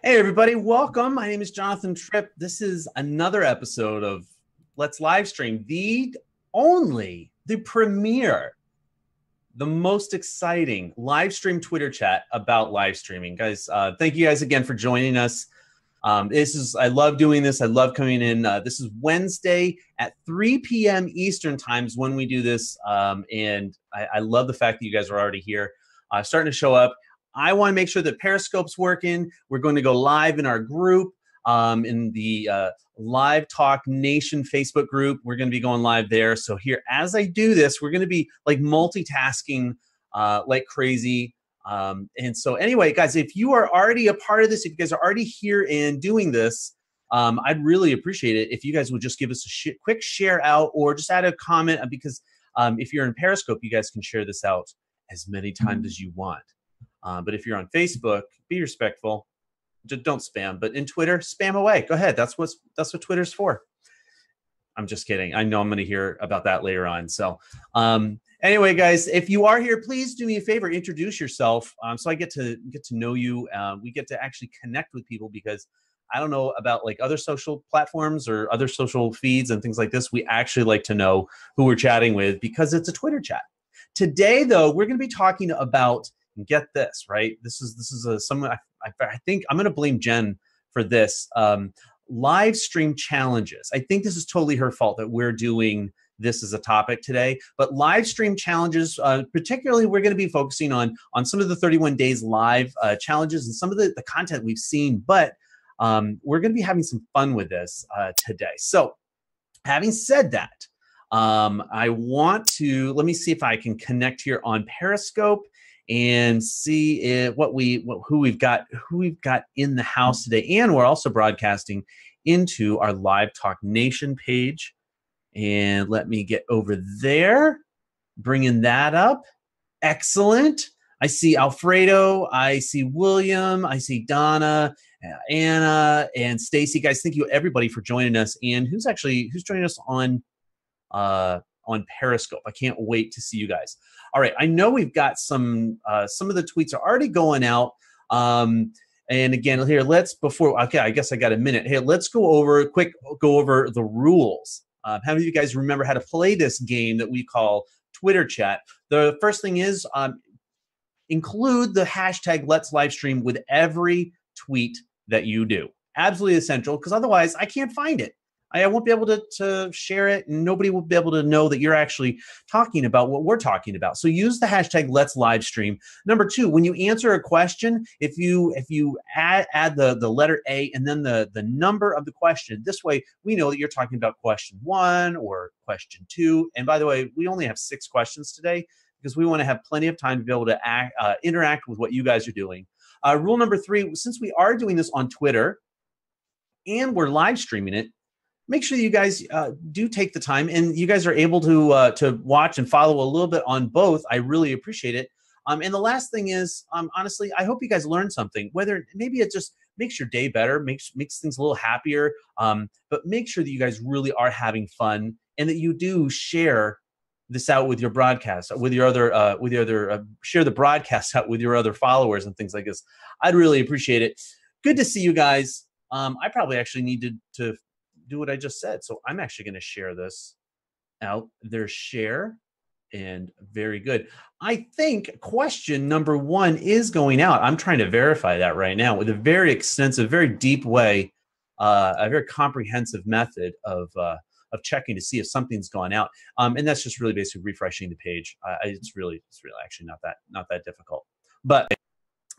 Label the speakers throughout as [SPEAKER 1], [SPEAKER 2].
[SPEAKER 1] Hey, everybody, welcome. My name is Jonathan Tripp. This is another episode of Let's Livestream, the premiere, the most exciting live stream Twitter chat about live streaming. Guys, thank you guys again for joining us. I love doing this. I love coming in. This is Wednesday at 3 p.m. Eastern times when we do this. And I love the fact that you guys are already here, starting to show up. I want to make sure that Periscope's working. We're going to go live in our group, in the Live Talk Nation Facebook group. We're going to be going live there. So here, as I do this, we're going to be like multitasking like crazy. And so anyway, guys, if you are already a part of this, if you guys are already here and doing this, I'd really appreciate it if you guys would just give us a quick share out or just add a comment, because if you're in Periscope, you guys can share this out as many times as you want. But if you're on Facebook, be respectful. Just don't spam. But in Twitter, spam away. Go ahead. That's what Twitter's for. I'm just kidding. I know I'm going to hear about that later on. So anyway, guys, if you are here, please do me a favor. Introduce yourself, so I get to know you. We get to actually connect with people, because I don't know about like other social platforms or other social feeds and things like this. We actually like to know who we're chatting with, because it's a Twitter chat. Today, though, we're going to be talking about, and get this, right? This is I think I'm going to blame Jen for this. Live stream challenges. I think this is totally her fault that we're doing this as a topic today. But live stream challenges, particularly, we're going to be focusing on some of the 31 days live challenges and some of the content we've seen. But we're going to be having some fun with this today. So having said that, I want to, let me see if I can connect here on Periscope and see who we've got in the house today. And we're also broadcasting into our Live Talk Nation page. And let me get over there, bringing that up. Excellent. I see Alfredo, I see William, I see Donna, Anna, and Stacy. Guys, thank you everybody for joining us. And who's joining us on Periscope? I can't wait to see you guys. All right, I know we've got some of the tweets are already going out. And again, here, okay, I guess I got a minute. Hey, let's go over the rules. How many of you guys remember how to play this game that we call Twitter chat? The first thing is include the hashtag Let's Livestream with every tweet that you do. Absolutely essential, because otherwise I can't find it. I won't be able to share it, and nobody will be able to know that you're actually talking about what we're talking about. So use the hashtag Let's Livestream. Number two, when you answer a question, if you add the letter A and then the number of the question, this way we know that you're talking about question 1 or question 2. And by the way, we only have 6 questions today, because we want to have plenty of time to be able to interact with what you guys are doing. Rule number 3, since we are doing this on Twitter and we're live streaming it, make sure that you guys do take the time, and you guys are able to watch and follow a little bit on both. I really appreciate it. And the last thing is, honestly, I hope you guys learned something. Whether maybe it just makes your day better, makes things a little happier. But make sure that you guys really are having fun, and that you do share this out with your broadcast, with your other, share the broadcast out with your other followers and things like this. I'd really appreciate it. Good to see you guys. I probably actually needed to do what I just said. So I'm actually going to share this out. There's share, and very good. I think question number 1 is going out. I'm trying to verify that right now with a very extensive, very deep way, a very comprehensive method of checking to see if something's gone out. And that's just really basically refreshing the page. It's really actually not that difficult. But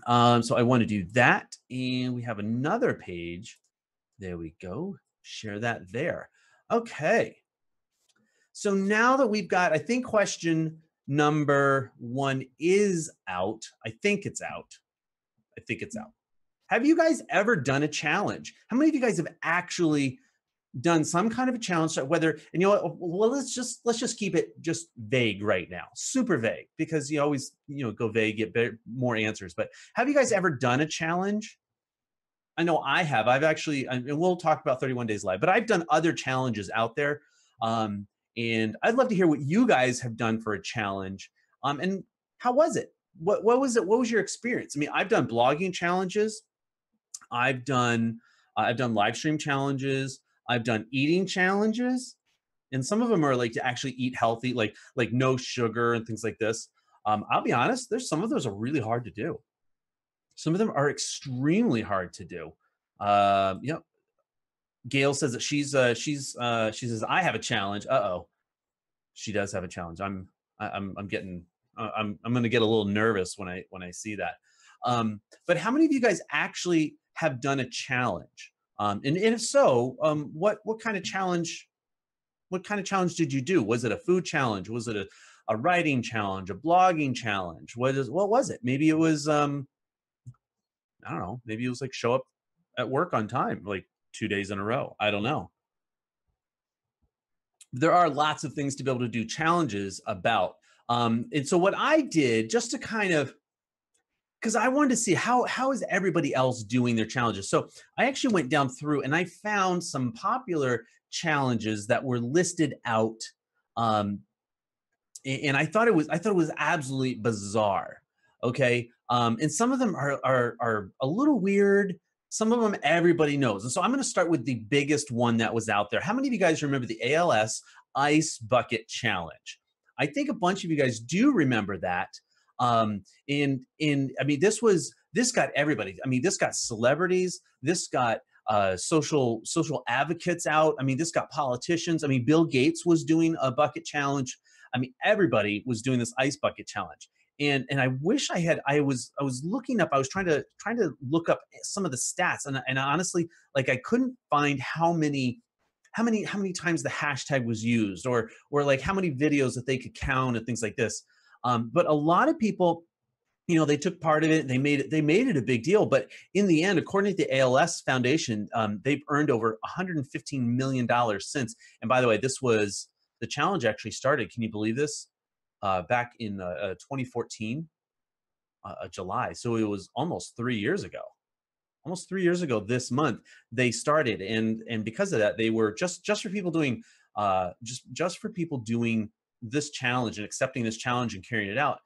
[SPEAKER 1] so I want to do that, and we have another page. There we go. Share that there. Okay. So now that we've got, I think question number 1 is out. I think it's out. Have you guys ever done a challenge? How many of you guys have actually done some kind of a challenge? Whether, and you know what, well, let's just keep it just vague right now, super vague, because you always go vague, get more answers. But have you guys ever done a challenge? I know I have. I've actually, and we'll talk about 31 Days Live, but I've done other challenges out there. And I'd love to hear what you guys have done for a challenge. And how was it? What was it? What was your experience? I mean, I've done blogging challenges. I've done live stream challenges. I've done eating challenges, and some of them are like to actually eat healthy, like no sugar and things like this. I'll be honest, there's some of those are really hard to do. Some of them are extremely hard to do. You know, Gail says that she says I have a challenge. Uh-oh, she does have a challenge. I'm getting I'm going to get a little nervous when I see that. But how many of you guys actually have done a challenge? And if so, what kind of challenge? What kind of challenge did you do? Was it a food challenge? Was it a writing challenge? A blogging challenge? What was it? Maybe it was I don't know. Maybe it was like show up at work on time, like 2 days in a row. I don't know. There are lots of things to be able to do challenges about. And so what I did just to kind of, because I wanted to see how is everybody else doing their challenges. So I actually went down through and I found some popular challenges that were listed out, and I thought it was absolutely bizarre. Okay, and some of them are a little weird. Some of them everybody knows, and so I'm going to start with the biggest one that was out there. How many of you guys remember the ALS Ice Bucket Challenge? I think a bunch of you guys do remember that. And I mean, this got everybody. I mean, this got celebrities. This got social advocates out. I mean, this got politicians. I mean, Bill Gates was doing a bucket challenge. I mean, everybody was doing this ice bucket challenge. And I wish I was looking up. I was trying to look up some of the stats, and honestly, like I couldn't find how many times the hashtag was used, or like how many videos that they could count and things like this. But a lot of people, you know, they took part of it. They made it a big deal. But in the end, according to the ALS Foundation, they've earned over $115 million since. And by the way, the challenge actually started. Can you believe this? Back in 2014, July. So it was almost 3 years ago. Almost 3 years ago this month they started, and because of that, they were just for people doing just for people doing this challenge and accepting this challenge and carrying it out.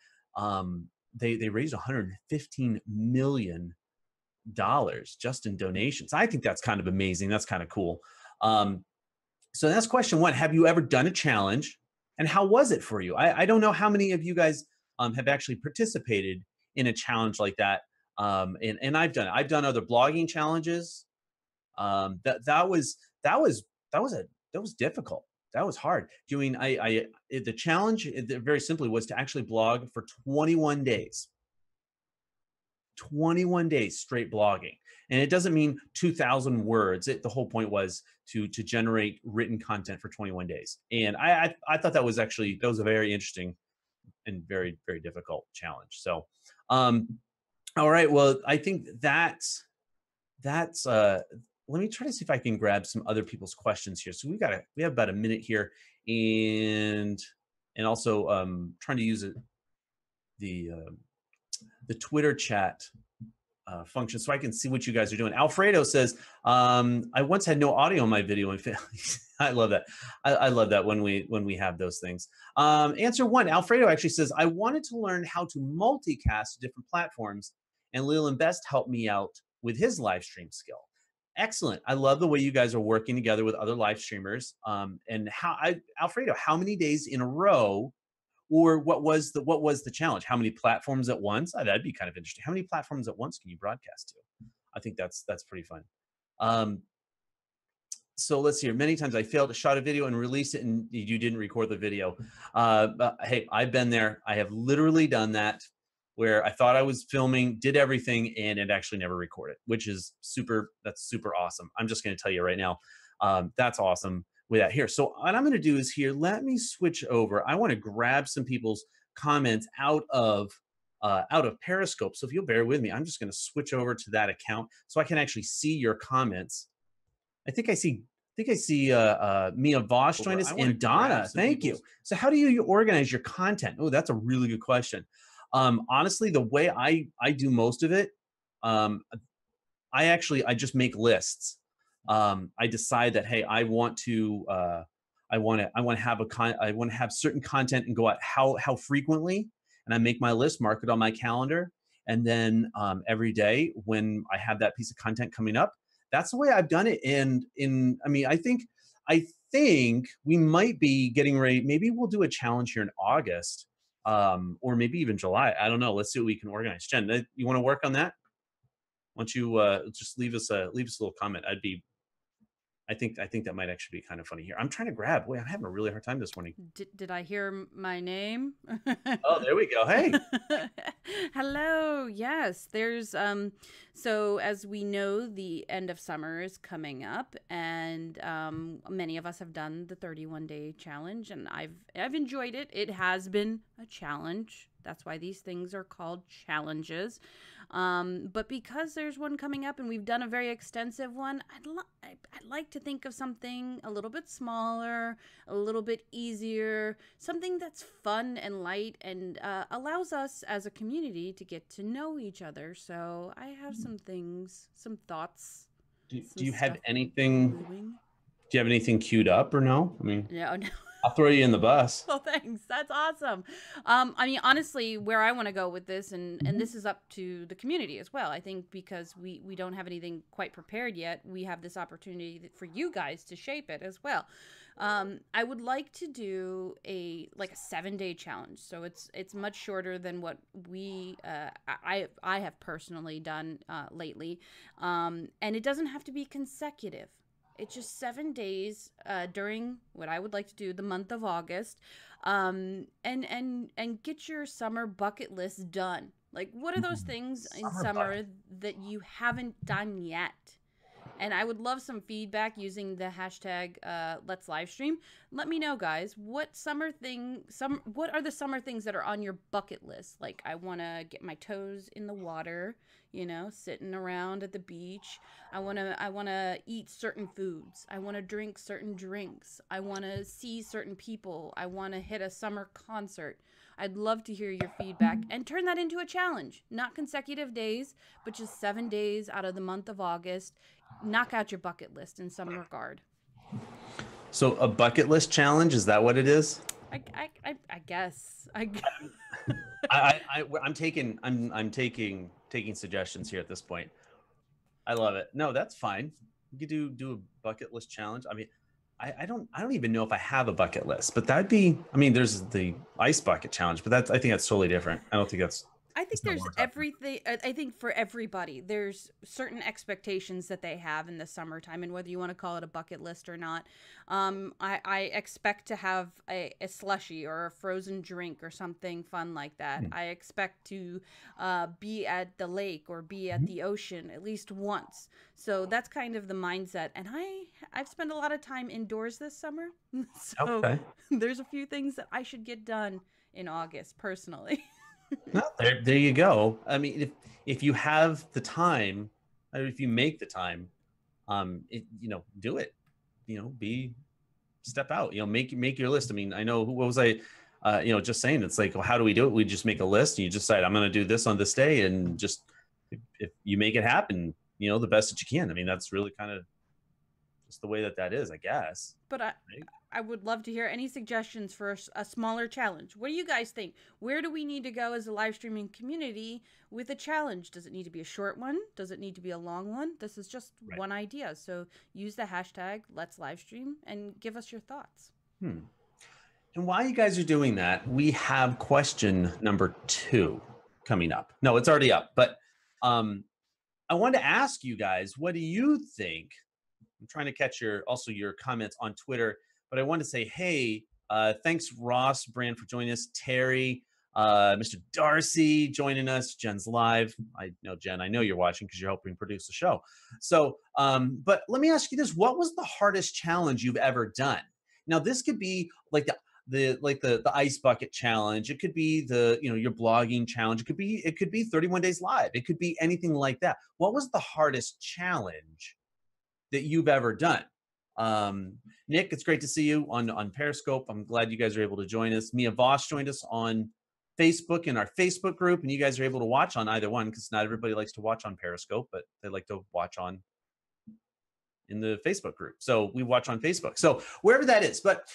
[SPEAKER 1] They raised $115 million just in donations. I think that's kind of amazing. That's kind of cool. So that's question one. Have you ever done a challenge, and how was it for you? I don't know how many of you guys have actually participated in a challenge like that. And I've done it. I've done other blogging challenges. That was difficult. That was hard. The challenge very simply was to actually blog for 21 days. 21 days straight blogging. And it doesn't mean 2,000 words. The whole point was to generate written content for 21 days. And I thought that was a very interesting and very, very difficult challenge. So, all right. Well, I think that's let me try to see if I can grab some other people's questions here. So we have about a minute here, and also trying to use the Twitter chat function so I can see what you guys are doing. Alfredo says, I once had no audio in my video and I love that. I love that when we have those things. Answer one, Alfredo actually says, I wanted to learn how to multicast to different platforms, and Leland Best helped me out with his live stream skill. Excellent. I love the way you guys are working together with other live streamers. And Alfredo, how many days in a row, or what was the challenge? How many platforms at once? That'd be kind of interesting. How many platforms at once can you broadcast to? I think that's pretty fun. So let's see here. Many times I failed to shot a video and release it, and you didn't record the video. But hey, I've been there. I have literally done that, where I thought I was filming, did everything, and it actually never recorded, which is that's super awesome. I'm just going to tell you right now, that's awesome with that here. So what I'm going to do is here, let me switch over. I want to grab some people's comments out of Periscope. So if you'll bear with me, I'm just going to switch over to that account so I can actually see your comments. I think I see Mia Voss join us, and Donna. Thank you. So how do you organize your content? Oh, that's a really good question. Honestly, the way I do most of it, I just make lists. I decide that, hey, I want to have certain content and go out how frequently, and I make my list, mark it on my calendar, And then every day when I have that piece of content coming up, that's the way I've done it. And I mean, I think we might be getting ready. Maybe we'll do a challenge here in August, or maybe even July. I don't know. Let's see what we can organize. Jen, you want to work on that? Why don't you just leave us a little comment? I think that might actually be kind of funny here. I'm trying to grab. Wait, I'm having a really hard time this morning.
[SPEAKER 2] Did I hear my name?
[SPEAKER 1] Oh, there we go. Hey.
[SPEAKER 2] Hello. Yes, there's so as we know, the end of summer is coming up, and many of us have done the 31-day challenge, and I've enjoyed it. It has been a challenge. That's why these things are called challenges. But because there's one coming up and we've done a very extensive one, I'd like to think of something a little bit smaller, a little bit easier, something that's fun and light and allows us as a community to get to know each other. So I have some things, some thoughts.
[SPEAKER 1] Do you have anything? Do you have anything queued up or no? I mean,
[SPEAKER 2] no.
[SPEAKER 1] I'll throw you in the bus.
[SPEAKER 2] Well, thanks. That's awesome. I mean, honestly, where I want to go with this, and this is up to the community as well. I think because we don't have anything quite prepared yet, we have this opportunity for you guys to shape it as well. I would like to do a 7-day challenge. So it's much shorter than what I have personally done lately, and it doesn't have to be consecutive. It's just 7 days during what I would like to do the month of August, and get your summer bucket list done. Like, what are those things in summer that you haven't done yet? And I would love some feedback using the hashtag Let's Livestream. Let me know, guys. What are the summer things that are on your bucket list? Like, I want to get my toes in the water, sitting around at the beach. I want to eat certain foods. I want to drink certain drinks. I want to see certain people. I want to hit a summer concert. I'd love to hear your feedback and turn that into a challenge. Not consecutive days, but just 7 days out of the month of August. Knock out your bucket list in some regard.
[SPEAKER 1] So a bucket list challenge, is that what it is?
[SPEAKER 2] I guess.
[SPEAKER 1] I'm taking suggestions here at this point. I love it. No, that's fine. You could do a bucket list challenge. I mean, I don't even know if I have a bucket list, but that'd be, I mean, there's the ice bucket challenge, but I think that's totally different. I don't think that's.
[SPEAKER 2] I think there's everything. I think for everybody, there's certain expectations that they have in the summertime, and whether you want to call it a bucket list or not. I expect to have a slushie or a frozen drink or something fun like that. I expect to be at the lake or be at the ocean at least once. So that's kind of the mindset. And I've spent a lot of time indoors this summer. So there's a few things that I should get done in August personally.
[SPEAKER 1] No, there you go. I mean, if you have the time, or if you make the time, do it. Step out. Make your list. I mean, I know what was I, just saying. It's like, well, how do we do it? We just make a list, and you decide I'm going to do this on this day, and just if you make it happen, the best that you can. I mean, that's really kind of just the way that is, I guess.
[SPEAKER 2] But I would love to hear any suggestions for a smaller challenge. What do you guys think? Where do we need to go as a live streaming community with a challenge? Does it need to be a short one? Does it need to be a long one? This is just one idea. So use the hashtag Let's Livestream and give us your thoughts.
[SPEAKER 1] And while you guys are doing that, we have question number 2 coming up. No, it's already up. But I wanted to ask you guys, what do you think? I'm trying to catch your comments on Twitter. But I want to say, hey, thanks, Ross Brand, for joining us. Terry, Mr. Darcy joining us. Jen's live. I know, Jen, I know you're watching because you're helping produce the show. So, but let me ask you this. What was the hardest challenge you've ever done? Now, this could be like the ice bucket challenge. It could be your blogging challenge. It could be 31 days live. It could be anything like that. What was the hardest challenge that you've ever done? Nick, it's great to see you on Periscope. I'm glad you guys are able to join us. Mia Voss joined us on Facebook in our Facebook group, and you guys are able to watch on either one because not everybody likes to watch on Periscope, but they like to watch in the Facebook group. So we watch on Facebook. So wherever that is. But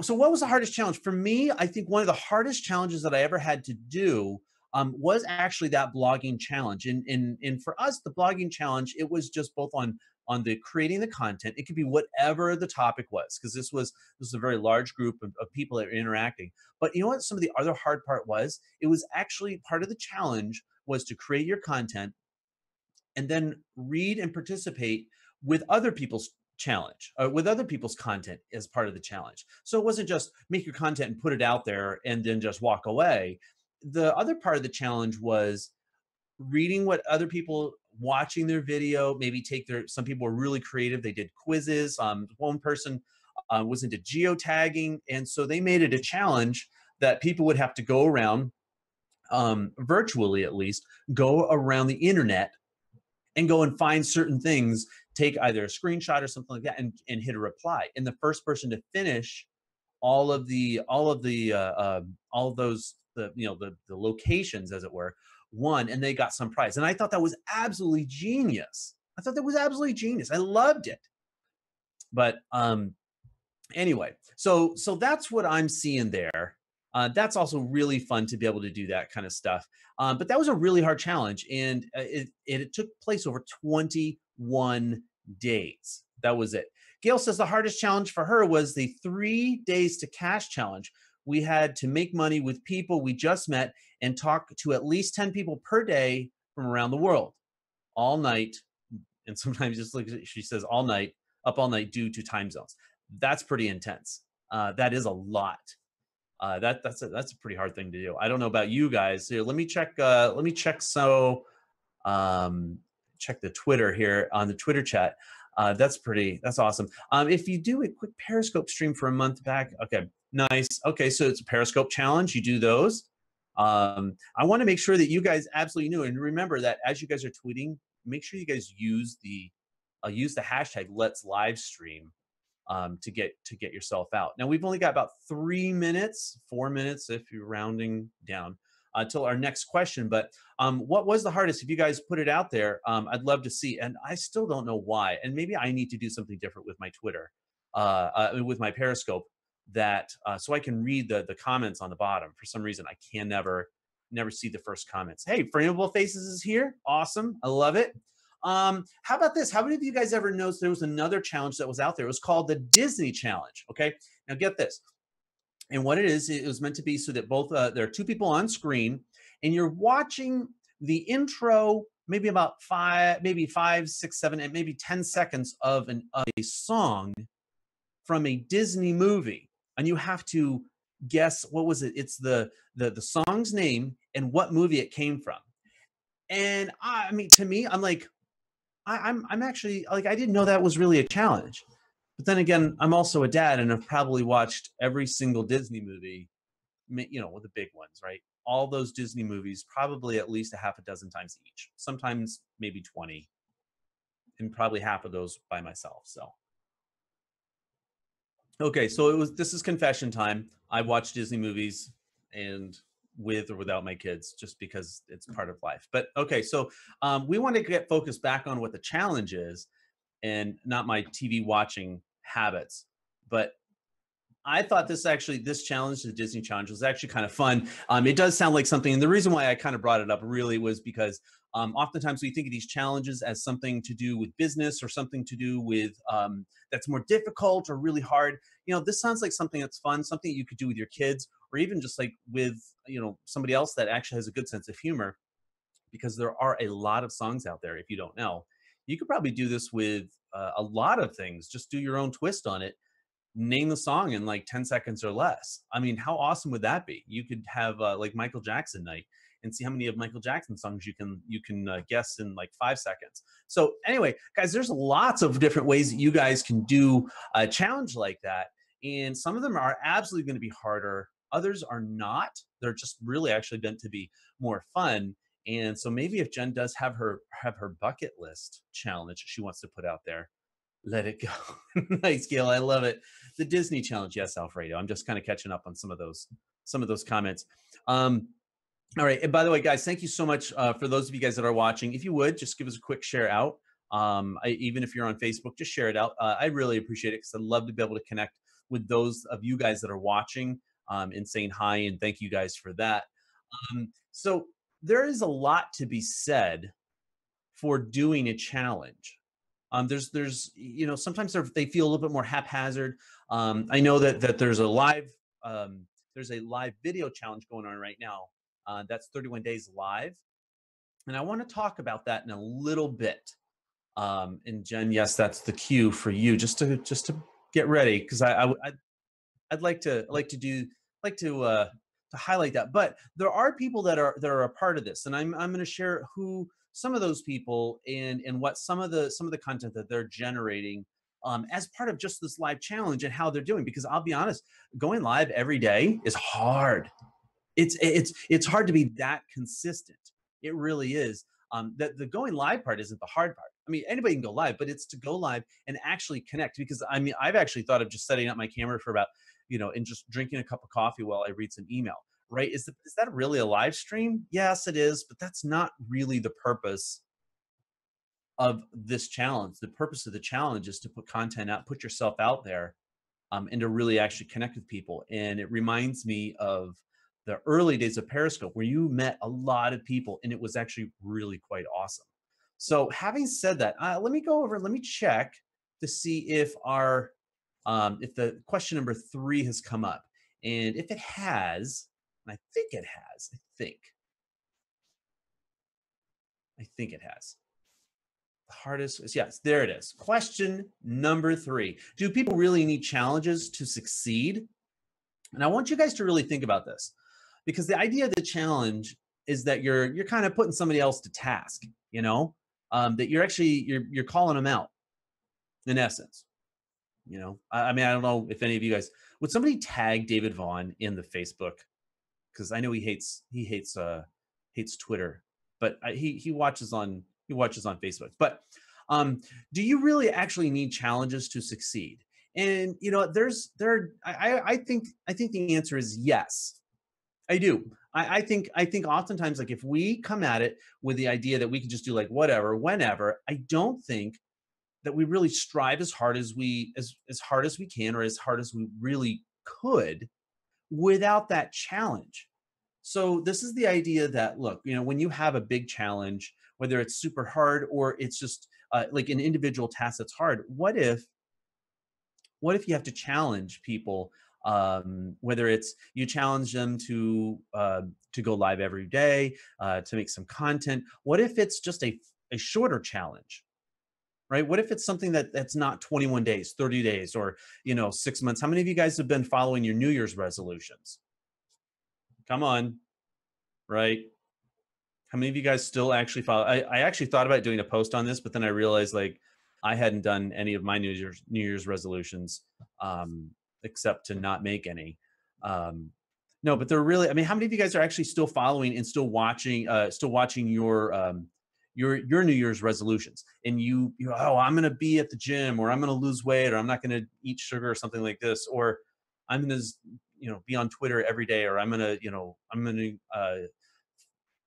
[SPEAKER 1] so what was the hardest challenge? For me, I think one of the hardest challenges that I ever had to do was actually that blogging challenge. And for us, the blogging challenge, it was just both on the creating the content. It could be whatever the topic was, because this was a very large group of people that were interacting. But you know what? Some of the other hard part was, it was actually part of the challenge was to create your content and then read and participate with other people's challenge, with other people's content as part of the challenge. So it wasn't just make your content and put it out there and then just walk away. The other part of the challenge was reading what other people watching their video, maybe take their, some people were really creative. They did quizzes. One person was into geotagging. And so they made it a challenge that people would have to go around, virtually at least, go around the internet and go and find certain things, take either a screenshot or something like that, and hit a reply. And the first person to finish all of those, the locations, as it were, won, and they got some prize. And I thought that was absolutely genius. I thought that was absolutely genius. I loved it. But anyway, so that's what I'm seeing there. That's also really fun to be able to do that kind of stuff. But that was a really hard challenge, and it took place over 21 days. That was it. Gail says the hardest challenge for her was the 3 days to cash challenge. We had to make money with people we just met and talk to at least 10 people per day from around the world, all night. And sometimes just like she says, all night, up all night due to time zones. That's pretty intense. That is a lot. That's a pretty hard thing to do. I don't know about you guys. Here, let me check. So, check the Twitter here on the Twitter chat. That's awesome. If you do a quick Periscope stream for a month back, okay, nice. Okay, so it's a Periscope challenge. You do those. I want to make sure that you guys absolutely knew, and remember that as you guys are tweeting, make sure you guys use the hashtag Let's Livestream to get yourself out. Now we've only got about 3 minutes, 4 minutes if you're rounding down, till our next question. But what was the hardest? If you guys put it out there, I'd love to see. And I still don't know why. And maybe I need to do something different with my Twitter, with my Periscope, that so I can read the comments on the bottom. For some reason, I can never see the first comments. Hey, Frameable Faces is here. Awesome. I love it. How about this? How many of you guys ever noticed there was another challenge that was out there? It was called the Disney Challenge. Okay, now get this. And what it is, it was meant to be so that both there are two people on screen, and you're watching the intro, maybe about five, 6, 7, and maybe 10 seconds of a song from a Disney movie, and you have to guess what was it. It's the song's name and what movie it came from. And I mean, to me, I'm like, I'm actually like, I didn't know that was really a challenge. But then again, I'm also a dad, and I've probably watched every single Disney movie, with the big ones, right? All those Disney movies, probably at least a half a dozen times each, sometimes maybe 20, and probably half of those by myself. So, okay, so this is confession time. I watch Disney movies, and with or without my kids, just because it's part of life. But okay, so we want to get focused back on what the challenge is, and not my TV watching habits. But I thought this challenge, the Disney challenge, was actually kind of fun. It does sound like something, and the reason why I kind of brought it up really was because oftentimes we think of these challenges as something to do with business or something to do with that's more difficult or really hard. This sounds like something that's fun, something you could do with your kids, or even just like with somebody else that actually has a good sense of humor, because there are a lot of songs out there. If you don't know, you could probably do this with a lot of things. Just do your own twist on it. Name the song in like 10 seconds or less. I mean, how awesome would that be? You could have like Michael Jackson night and see how many of Michael Jackson songs you can guess in like 5 seconds. So anyway, guys, there's lots of different ways that you guys can do a challenge like that. And some of them are absolutely going to be harder. Others are not. They're just really actually meant to be more fun. And so maybe if Jen does have her bucket list challenge she wants to put out there, let it go. Nice, Gail. I love it. The Disney challenge. Yes, Alfredo. I'm just kind of catching up on some of those comments. All right. And by the way, guys, thank you so much for those of you guys that are watching. If you would just give us a quick share out. Even if you're on Facebook, just share it out. I really appreciate it, because I'd love to be able to connect with those of you guys that are watching and saying hi, and thank you guys for that. So there is a lot to be said for doing a challenge. Sometimes they feel a little bit more haphazard. I know that there's a live video challenge going on right now. That's 31 days live, and I want to talk about that in a little bit. And Jen, yes, that's the cue for you, just to get ready, because I'd like to highlight that. But there are people that are a part of this, and I'm going to share who some of those people and what some of the content that they're generating as part of just this live challenge and how they're doing. Because I'll be honest, going live every day is hard. It's hard to be that consistent. It really is. That the going live part isn't the hard part. I mean, anybody can go live, but it's to go live and actually connect. Because I mean, I've actually thought of just setting up my camera for about, and just drinking a cup of coffee while I read some email. Right? Is that really a live stream? Yes, it is, but that's not really the purpose of this challenge. The purpose of the challenge is to put content out, put yourself out there, and to really actually connect with people. And it reminds me of the early days of Periscope, where you met a lot of people, and it was actually really quite awesome. So having said that, let me check to see if if the question number 3 has come up. And if it has, and I think it has, I think it has. The hardest is, yes, there it is. Question number 3. Do people really need challenges to succeed? And I want you guys to really think about this, because the idea of the challenge is that you're kind of putting somebody else to task, that you're calling them out, in essence. I mean, I don't know if any of you guys, would somebody tag David Vaughn in the Facebook? Because I know he hates Twitter, but he watches on Facebook. But do you really actually need challenges to succeed? And I think the answer is yes. I do. I think oftentimes, like, if we come at it with the idea that we can just do like whatever, whenever, I don't think that we really strive as hard as we can, or as hard as we really could, without that challenge. So this is the idea that, look, when you have a big challenge, whether it's super hard or it's just like an individual task that's hard, what if you have to challenge people, whether it's you challenge them to go live every day, to make some content? What if it's just a shorter challenge? Right? What if it's something that's not 21 days, 30 days, or 6 months? How many of you guys have been following your New Year's resolutions? Come on, right? How many of you guys still actually follow? I actually thought about doing a post on this, but then I realized, like, I hadn't done any of my New Year's resolutions, except to not make any. No, but they're really, I mean, how many of you guys are actually still following and still watching your New Year's resolutions? And oh, I'm going to be at the gym, or I'm going to lose weight, or I'm not going to eat sugar, or something like this, or I'm going to be on Twitter every day, or I'm going to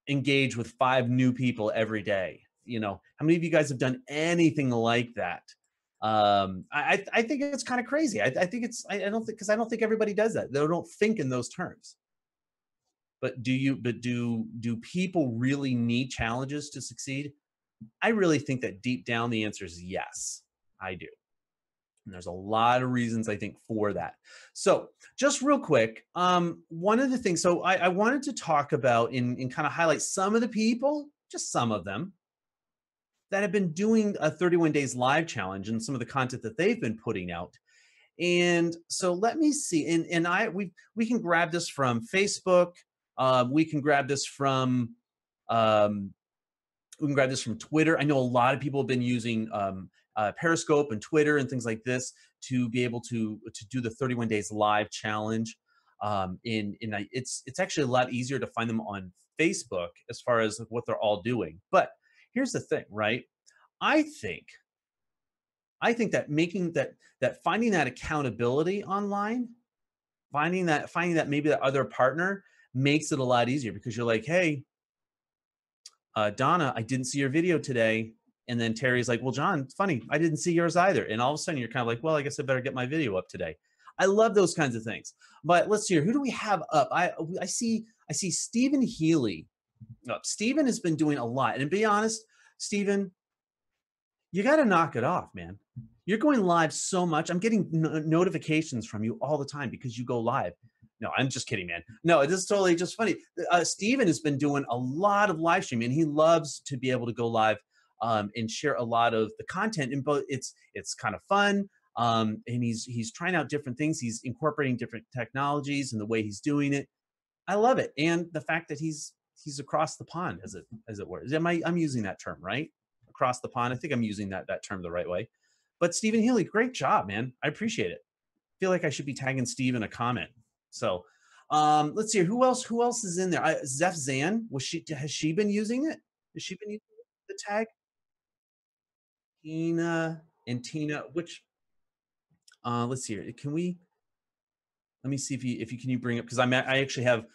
[SPEAKER 1] engage with 5 new people every day. How many of you guys have done anything like that? I think it's kind of crazy. I think I don't think, because I don't think everybody does that. They don't think in those terms. But do people really need challenges to succeed? I really think that deep down the answer is yes, I do. And there's a lot of reasons, I think, for that. So just real quick, one of the things, so I wanted to talk about and kind of highlight some of the people, just some of them, that have been doing a 31 days live challenge and some of the content that they've been putting out. And so let me see. And we can grab this from Facebook. We can grab this from Twitter. I know a lot of people have been using Periscope and Twitter and things like this to be able to do the 31 days live challenge. It's actually a lot easier to find them on Facebook as far as what they're all doing. But here's the thing, right? I think that finding that accountability online, finding that maybe that other partner makes it a lot easier, because you're like, hey, Donna, I didn't see your video today. And then Terry's like, well, John, it's funny, I didn't see yours either. And all of a sudden you're kind of like, well, I guess I better get my video up today. I love those kinds of things. But let's see here. Who do we have up? I see Stephen Healy Steven has been doing a lot. And to be honest, Steven, you got to knock it off, man. You're going live so much. I'm getting notifications from you all the time because you go live. No, I'm just kidding, man. No, this is totally just funny. Steven has been doing a lot of live streaming, and he loves to be able to go live and share a lot of the content. And both, it's kind of fun, and he's trying out different things. He's incorporating different technologies and the way he's doing it. I love it, and the fact that he's across the pond, as it were. I'm using that term right? Across the pond. I think I'm using that term the right way. But Stephen Healy, great job, man. I appreciate it. I feel like I should be tagging Steve in a comment. So let's see. Who else is in there? Zeph Zan, has she been using it? Has she been using the tag? Tina, which let's see. Let me see if you can bring up, because I actually have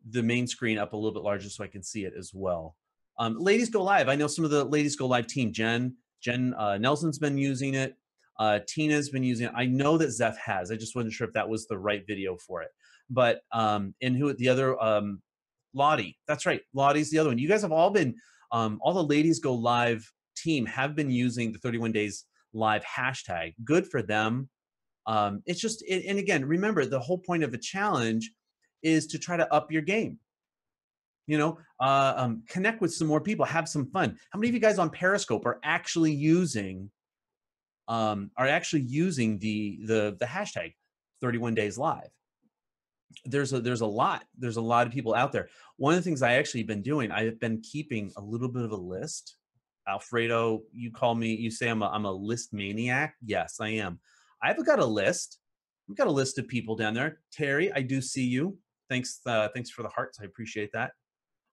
[SPEAKER 1] the main screen up a little bit larger so I can see it as well. Ladies Go Live. I know some of the Ladies Go Live team. Jen Nelson's been using it. Tina's been using it. I know that Zeph has. I just wasn't sure if that was the right video for it. But and who the other Lottie. That's right. Lottie's the other one. You guys have all been all the Ladies Go Live team have been using the 31 days live hashtag. Good for them. It's just, and again, remember, the whole point of a challenge is to try to up your game. You know, connect with some more people, have some fun. How many of you guys on Periscope are actually using the hashtag 31 days live? There's a lot of people out there. One of the things I actually been doing, I have been keeping a little bit of a list. Alfredo, you say I'm a list maniac. Yes, I am. I've got a list. We've got a list of people down there. Terry, I do see you. Thanks for the hearts. I appreciate that.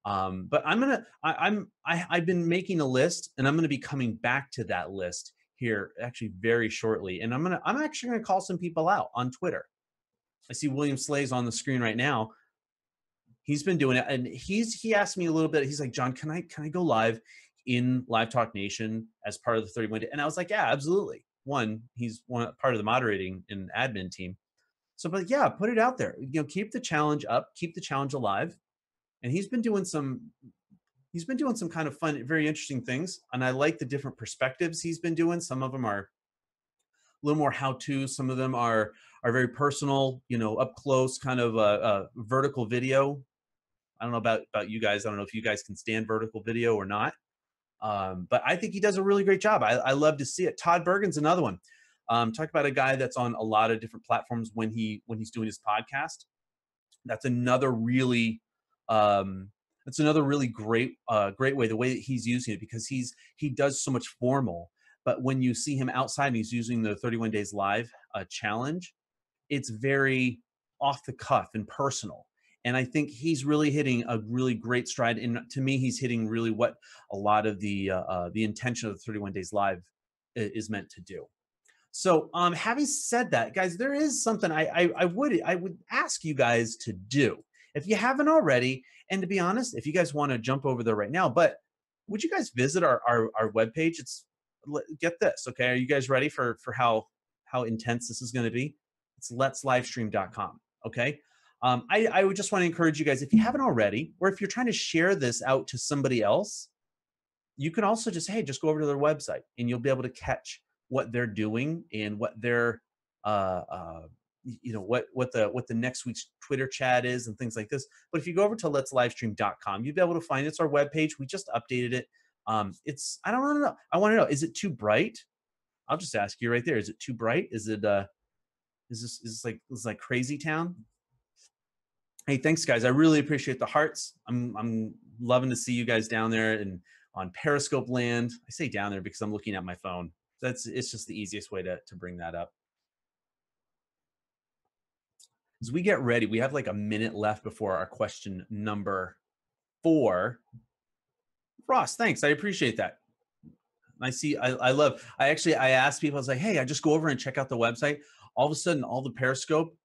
[SPEAKER 1] But I've been making a list, and I'm gonna be coming back to that list here actually very shortly. And I'm actually gonna call some people out on Twitter. I see William Slay's on the screen right now. He's been doing it, and he asked me a little bit. He's like, John, can I go live in Live Talk Nation as part of the 31 day? And I was like, yeah, absolutely. He's part of the moderating and admin team. So, but yeah, put it out there. You know, keep the challenge up, keep the challenge alive. And he's been doing some kind of fun, very interesting things. And I like the different perspectives he's been doing. Some of them are a little more how-to. Some of them are very personal, you know, up close, kind of a vertical video. I don't know about you guys. I don't know if you guys can stand vertical video or not. But I think he does a really great job. I love to see it. Todd Bergen's another one. Talk about a guy that's on a lot of different platforms when he's doing his podcast. That's another really great way, the way that he's using it, because he does so much formal. But when you see him outside and he's using the 31 days live challenge, it's very off the cuff and personal. And I think he's really hitting a really great stride. And to me, he's hitting really what a lot of the intention of the 31 days live is meant to do. So having said that, guys, there is something I would ask you guys to do if you haven't already. And to be honest, if you guys want to jump over there right now, but would you guys visit our webpage? Get this, okay? Are you guys ready for how intense this is going to be? It's letslivestream.com, okay? I would just want to encourage you guys, if you haven't already, or if you're trying to share this out to somebody else, you can also just go over to their website, and you'll be able to catch what they're doing and what their what the next week's Twitter chat is and things like this. But if you go over to letslivestream.com, you'll be able to find it. It's our webpage. We just updated it. I don't know. I want to know, is it too bright? I'll just ask you right there. Is it too bright? Is this like crazy town? Hey, thanks guys. I really appreciate the hearts. I'm loving to see you guys down there and on Periscope land. I say down there because I'm looking at my phone. It's just the easiest way to bring that up. As we get ready, we have like a minute left before our question number 4. Ross, thanks. I appreciate that. I asked people, I was like, hey, I just go over and check out the website. All of a sudden, all the Periscope,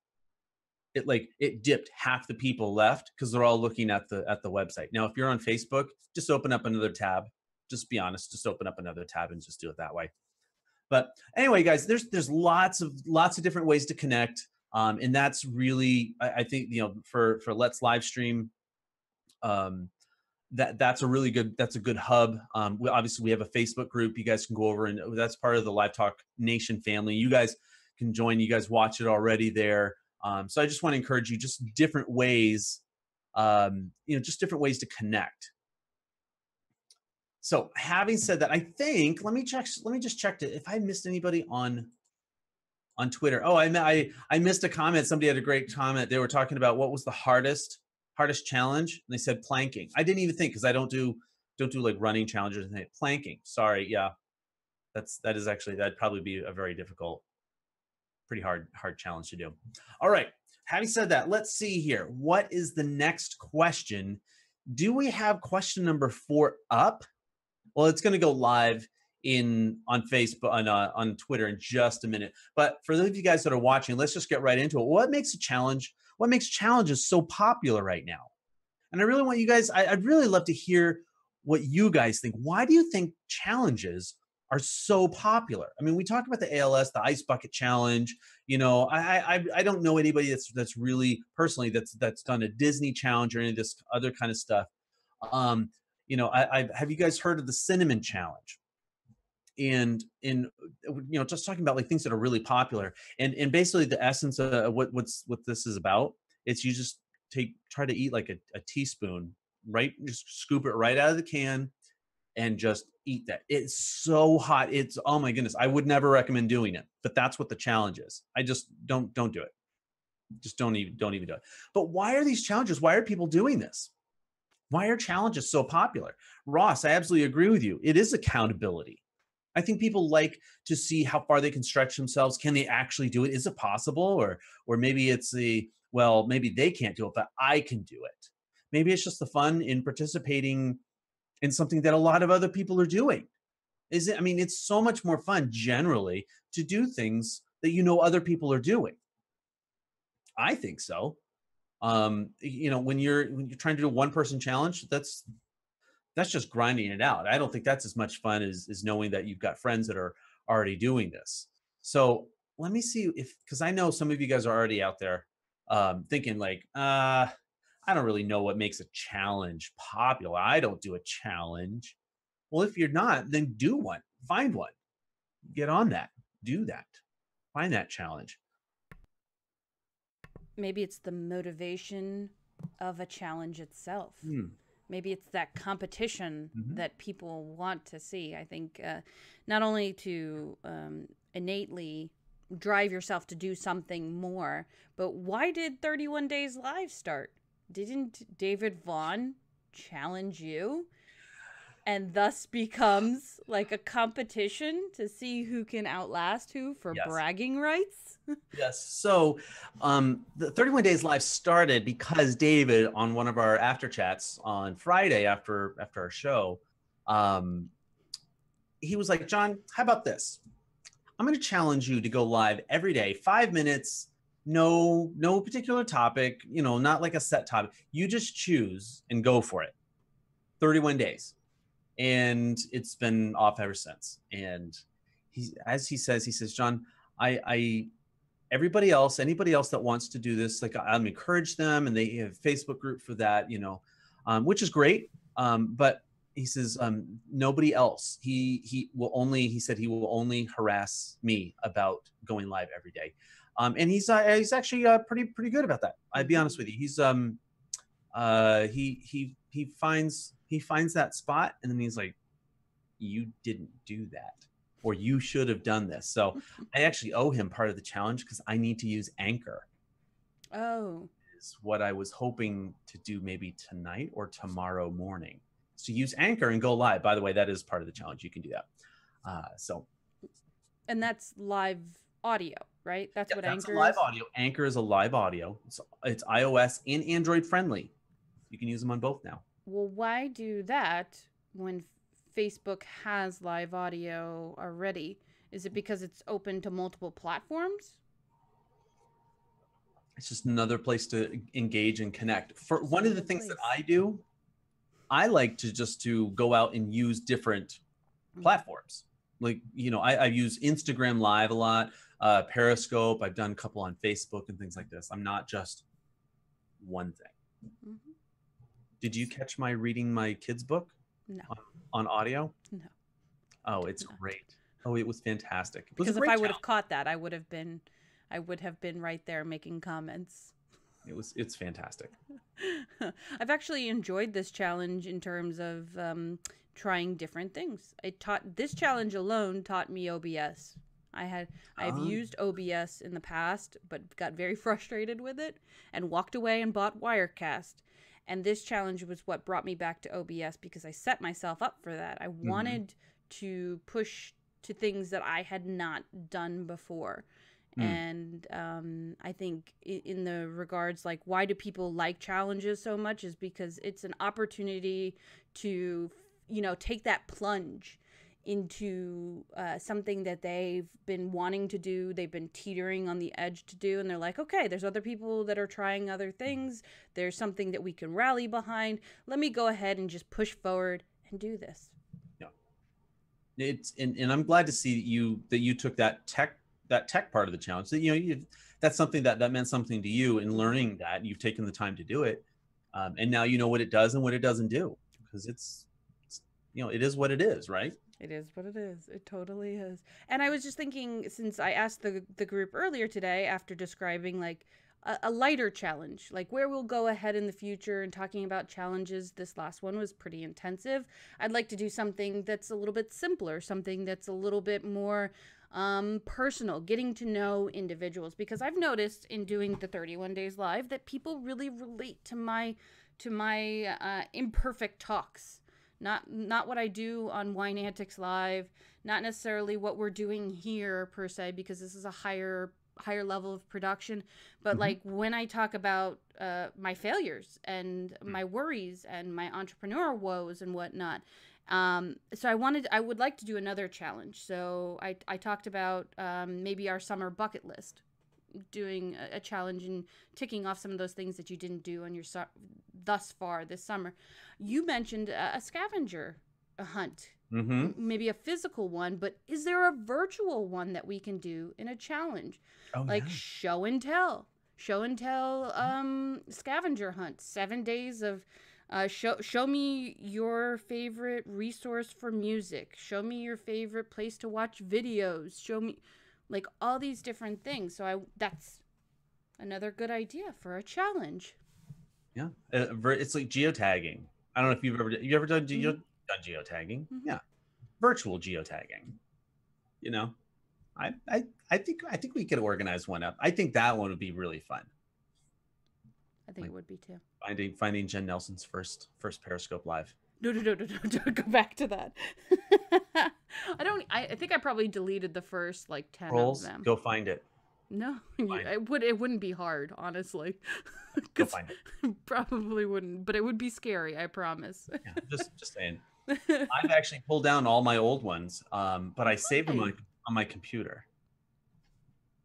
[SPEAKER 1] it dipped. Half the people left because they're all looking at the website. Now, if you're on Facebook, just open up another tab. Just be honest, just open up another tab and just do it that way. But anyway, guys, there's lots of different ways to connect. And that's really, I think, for Let's Livestream, that's a good hub. Obviously we have a Facebook group you guys can go over, and that's part of the Live Talk Nation family. You guys can join. You guys watch it already there. So I just want to encourage you, just different ways, just different ways to connect. So having said that, I think, let me just check if I missed anybody on Twitter. Oh, I missed a comment. Somebody had a great comment. They were talking about what was the hardest challenge, and they said planking. I didn't even think, because I don't do like running challenges. And planking. Sorry, yeah, that'd probably be a very difficult, pretty hard challenge to do. All right. Having said that, let's see here. What is the next question? Do we have question number 4 up? Well, it's going to go live on Facebook, on Twitter in just a minute. But for those of you guys that are watching, let's just get right into it. What makes challenges so popular right now? And I really want you guys, I'd really love to hear what you guys think. Why do you think challenges are so popular? I mean, we talked about the ALS, the Ice Bucket Challenge. I don't know anybody that's really personally that's done a Disney challenge or any of this other kind of stuff. Have you guys heard of the Cinnamon Challenge? And just talking about like things that are really popular, and basically the essence of what this is about, it's you just try to eat like a teaspoon, right? Just scoop it right out of the can and just eat that. It's so hot. It's, oh my goodness. I would never recommend doing it, but that's what the challenge is. I just don't do it. Just don't even do it. But why are these challenges? Why are people doing this? Why are challenges so popular? Ross, I absolutely agree with you. It is accountability. I think people like to see how far they can stretch themselves. Can they actually do it? Is it possible? Or maybe it's maybe they can't do it, but I can do it. Maybe it's just the fun in participating in something that a lot of other people are doing. It's so much more fun generally to do things that other people are doing. I think so. When you're trying to do a one-person challenge, that's just grinding it out. I don't think that's as much fun as knowing that you've got friends that are already doing this. So let me see because I know some of you guys are already out there thinking like, I don't really know what makes a challenge popular. I don't do a challenge. Well, if you're not, then do one. Find one. Get on that. Do that. Find that challenge.
[SPEAKER 2] Maybe it's the motivation of a challenge itself. Maybe it's that competition that people want to see. I think not only to innately drive yourself to do something more, but why did 31 Days Live start? Didn't David Vaughn challenge you? And thus becomes like a competition to see who can outlast who for bragging rights?
[SPEAKER 1] Yes. So the 31 Days Live started because David, on one of our after chats on Friday after our show, he was like, John, how about this? I'm going to challenge you to go live every day, 5 minutes, no particular topic, not like a set topic. You just choose and go for it. 31 days. And it's been off ever since. And he says, John, anybody else that wants to do this, like I'm encourage them, and they have a Facebook group for that, which is great. But he says, nobody else. He said he will only harass me about going live every day. And he's actually pretty good about that. I'd be honest with you. He's he finds that spot, and then he's like, you didn't do that, or you should have done this. So I actually owe him part of the challenge because I need to use Anchor.
[SPEAKER 2] Oh.
[SPEAKER 1] Is what I was hoping to do maybe tonight or tomorrow morning. So use Anchor and go live. By the way, that is part of the challenge. You can do that.
[SPEAKER 2] And that's live audio, right? That's what Anchor is?
[SPEAKER 1] Live audio. Anchor is a live audio. It's iOS and Android friendly. You can use them on both now.
[SPEAKER 2] Well, why do that when Facebook has live audio already? Is it because it's open to multiple platforms?
[SPEAKER 1] It's just another place to engage and connect. For one of the things that I do, I like to go out and use different platforms. Like, I use Instagram Live a lot, Periscope. I've done a couple on Facebook and things like this. I'm not just one thing. Did you catch my reading my kids' book
[SPEAKER 2] No.
[SPEAKER 1] on audio?
[SPEAKER 2] No.
[SPEAKER 1] Oh, it's great. Oh, it was fantastic. It was
[SPEAKER 2] Because
[SPEAKER 1] a
[SPEAKER 2] if
[SPEAKER 1] great
[SPEAKER 2] I would have
[SPEAKER 1] challenge.
[SPEAKER 2] caught that, I would have been right there making comments.
[SPEAKER 1] It's fantastic.
[SPEAKER 2] I've actually enjoyed this challenge in terms of trying different things. This challenge alone taught me OBS. I've used OBS in the past, but got very frustrated with it and walked away and bought Wirecast. And this challenge was what brought me back to OBS because I set myself up for that. I wanted to push to things that I had not done before. And I think in the regards, like, why do people like challenges so much is because it's an opportunity to, take that plunge into something that they've been wanting to do, they've been teetering on the edge to do, and they're like, okay, there's other people that are trying other things, there's something that we can rally behind, let me go ahead and just push forward and do this.
[SPEAKER 1] Yeah, and I'm glad to see that you took that tech part of the challenge, that that's something that meant something to you, in learning that you've taken the time to do it, and now you know what it does and what it doesn't do, because it's it is what it is, right?
[SPEAKER 2] It is what it is. It totally is. And I was just thinking, since I asked the group earlier today, after describing like a lighter challenge, like where we'll go ahead in the future and talking about challenges, this last one was pretty intensive. I'd like to do something that's a little bit simpler, something that's a little bit more personal, getting to know individuals, because I've noticed in doing the 31 days live that people really relate to my imperfect talks. Not what I do on Wine Antics Live, not necessarily what we're doing here per se, because this is a higher level of production, but like when I talk about my failures and my worries and my entrepreneur woes and whatnot. So I would like to do another challenge. So I talked about maybe our summer bucket list, doing a challenge and ticking off some of those things that you didn't do on your thus far this summer. You mentioned a scavenger hunt, maybe a physical one, but is there a virtual one that we can do in a challenge? Like show and tell scavenger hunt, 7 days of show me your favorite resource for music, show me your favorite place to watch videos, show me like all these different things. So that's another good idea for a challenge.
[SPEAKER 1] Yeah, it's like geotagging. I don't know if you ever done geotagging. Yeah, virtual geotagging. I think we could organize one up. I think that one would be really fun.
[SPEAKER 2] I think it would be too.
[SPEAKER 1] Finding Jen Nelson's first Periscope live.
[SPEAKER 2] No, don't go back to that. I think I probably deleted the first like 10
[SPEAKER 1] Trolls,
[SPEAKER 2] of them.
[SPEAKER 1] go find it.
[SPEAKER 2] No, it wouldn't be hard, honestly.
[SPEAKER 1] Go find it.
[SPEAKER 2] Probably wouldn't, but it would be scary, I promise.
[SPEAKER 1] Yeah, just saying. I've actually pulled down all my old ones, but I saved them on my computer.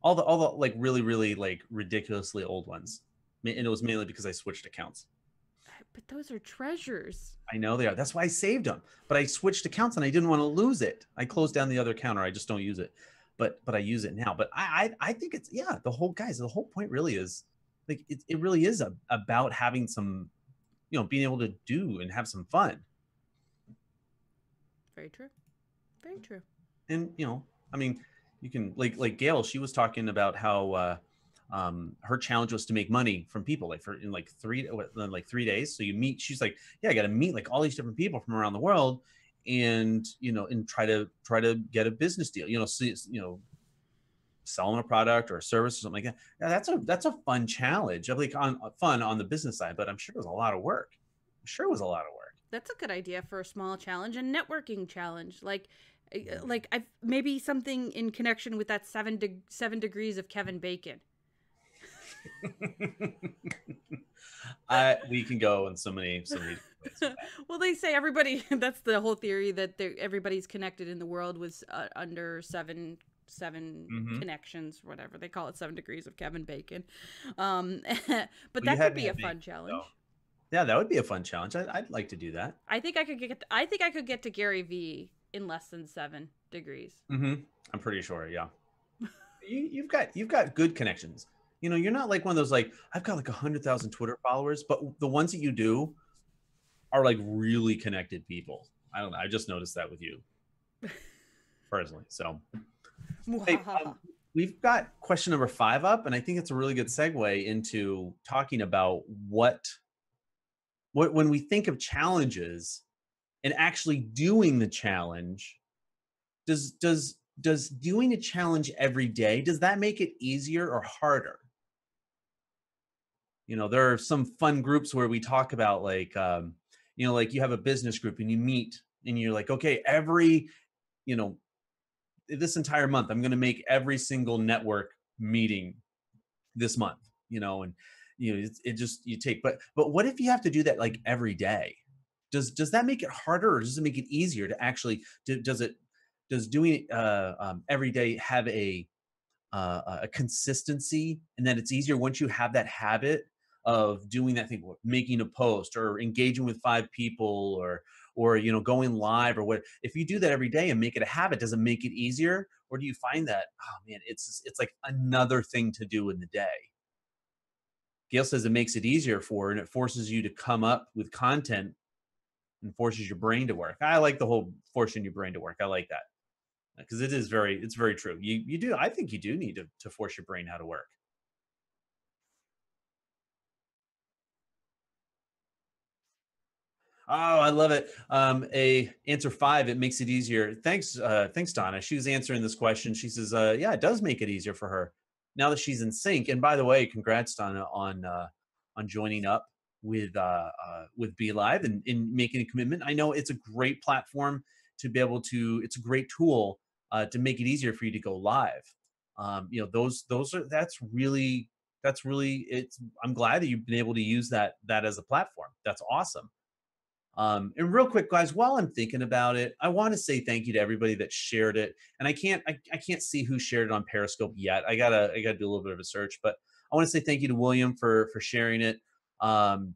[SPEAKER 1] All the like really like ridiculously old ones, and it was mainly because I switched accounts.
[SPEAKER 2] But those are treasures.
[SPEAKER 1] I know they are. That's why I saved them. But I switched accounts and I didn't want to lose it. I closed down the other account, or I just don't use it. But I use it now. But I think it's the whole point really is like it really is about having some, being able to do and have some fun.
[SPEAKER 2] Very true. Very true.
[SPEAKER 1] And I mean, you can like Gail, she was talking about how her challenge was to make money from people in 3 days. So you meet, she's like, yeah, I got to meet like all these different people from around the world, and and try to get a business deal, selling a product or a service or something like that. Yeah, that's a fun challenge, like fun on the business side, but I'm sure it was a lot of work.
[SPEAKER 2] That's a good idea for a small challenge, a networking challenge, like I've maybe something in connection with that 7 degrees of Kevin Bacon.
[SPEAKER 1] We can go in so many ways.
[SPEAKER 2] Well, they say everybody, that's the whole theory, that everybody's connected in the world with under seven connections, whatever they call it, 7 degrees of Kevin Bacon. But that could be a fun challenge.
[SPEAKER 1] Though. Yeah, that would be a fun challenge. I'd like to do that.
[SPEAKER 2] I think I could get to Gary Vee in less than 7 degrees.
[SPEAKER 1] I'm pretty sure. Yeah. You've got good connections. You're not like one of those, like, I've got like 100,000 Twitter followers, but the ones that you do, are like really connected people. I don't know. I just noticed that with you personally. So, hey, we've got question number 5 up, and I think it's a really good segue into talking about what when we think of challenges and actually doing the challenge, does doing a challenge every day, does that make it easier or harder? There are some fun groups where we talk about like like you have a business group and you meet and you're like, okay, you know this entire month I'm going to make every single network meeting this month, and it just you take, but what if you have to do that like every day? Does that make it harder, or does it make it easier to actually does doing it every day have a consistency, and that it's easier once you have that habit of doing that thing, making a post or engaging with 5 people, or going live, or what, if you do that every day and make it a habit, does it make it easier, or do you find that, oh man, it's like another thing to do in the day? Gail says it makes it easier and it forces you to come up with content and forces your brain to work. I like the whole forcing your brain to work. I like that because it's very true. You do, I think you do need to force your brain how to work. Oh, I love it. A answer 5, it makes it easier. Thanks, Donna. She was answering this question. She says, yeah, it does make it easier for her now that she's in sync. And by the way, congrats, Donna, on joining up with Be Live and in making a commitment. I know it's a great platform to be able to. It's a great tool to make it easier for you to go live. Those are that's really it's. I'm glad that you've been able to use that as a platform. That's awesome. And real quick, guys, while I'm thinking about it, I want to say thank you to everybody that shared it. And I can't see who shared it on Periscope yet. I gotta do a little bit of a search, but I want to say thank you to William for sharing it. Um,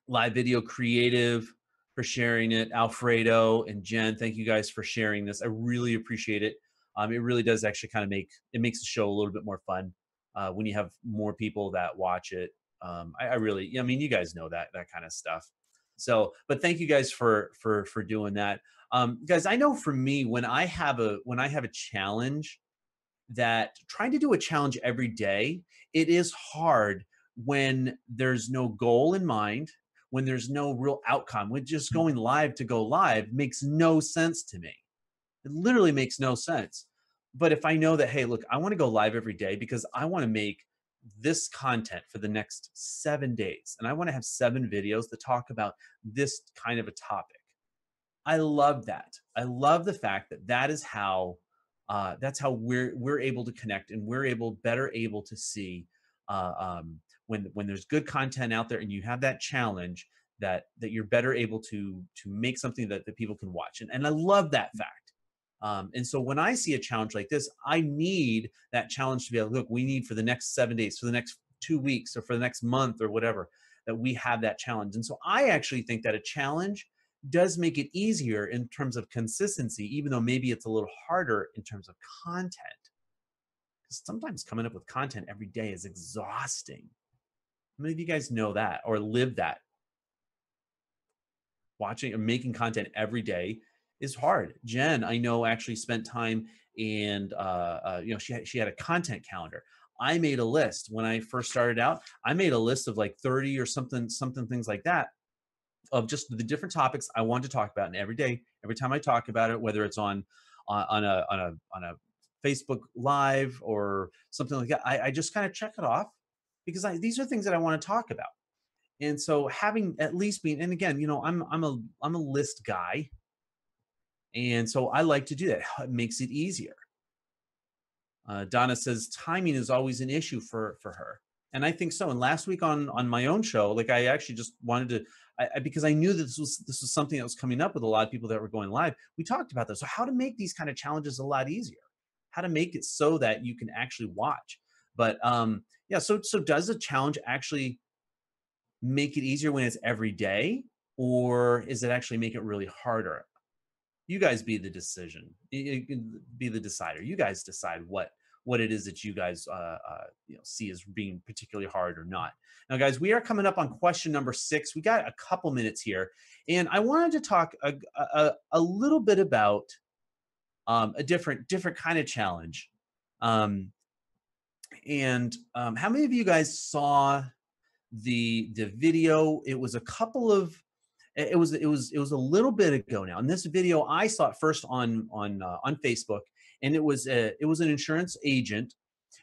[SPEAKER 1] Live Video Creative for sharing it. Alfredo and Jen, thank you guys for sharing this. I really appreciate it. It really does actually kind of makes the show a little bit more fun when you have more people that watch it. I really, I mean, you guys know that kind of stuff. So, but thank you guys for doing that, guys. I know for me, when I have a challenge, that trying to do a challenge every day, it is hard when there's no goal in mind, when there's no real outcome, when just going live to go live makes no sense to me. It literally makes no sense. But if I know that, hey, look, I want to go live every day because I want to make this content for the next 7 days, and I want to have 7 videos that talk about this kind of a topic. I love that. I love the fact that that's how we're able to connect, and we're better able to see when there's good content out there and you have that challenge, that you're better able to make something that people can watch, and I love that fact. And so when I see a challenge like this, I need that challenge to be able to look. We need for the next 7 days, for the next 2 weeks, or for the next month, or whatever, that we have that challenge. And so I actually think that a challenge does make it easier in terms of consistency, even though maybe it's a little harder in terms of content. Because sometimes coming up with content every day is exhausting. How many of you guys know that or live that? Watching or making content every day is hard. Jen, I know, actually spent time, and she had a content calendar. I made a list when I first started out. I made a list of like 30 or something things like that, of just the different topics I want to talk about. And every day, every time I talk about it, whether it's on a Facebook Live or something like that, I just kind of check it off because these are things that I want to talk about. And so having at least been, and again, I'm a list guy, and so I like to do that. It makes it easier. Donna says timing is always an issue for her, and I think so. And last week on my own show, like I actually just wanted to, because I knew that this was something that was coming up with a lot of people that were going live. We talked about this. So how to make these kind of challenges a lot easier, how to make it so that you can actually watch. But yeah, so does a challenge actually make it easier when it's every day, or is it actually make it really harder? You guys be the decider. You guys decide what it is that you guys see as being particularly hard or not. Now, guys, we are coming up on question number 6. We got a couple minutes here, and I wanted to talk a little bit about a different kind of challenge. How many of you guys saw the video? It was a couple of it was a little bit ago now. And this video I saw it first on Facebook, and it was an insurance agent.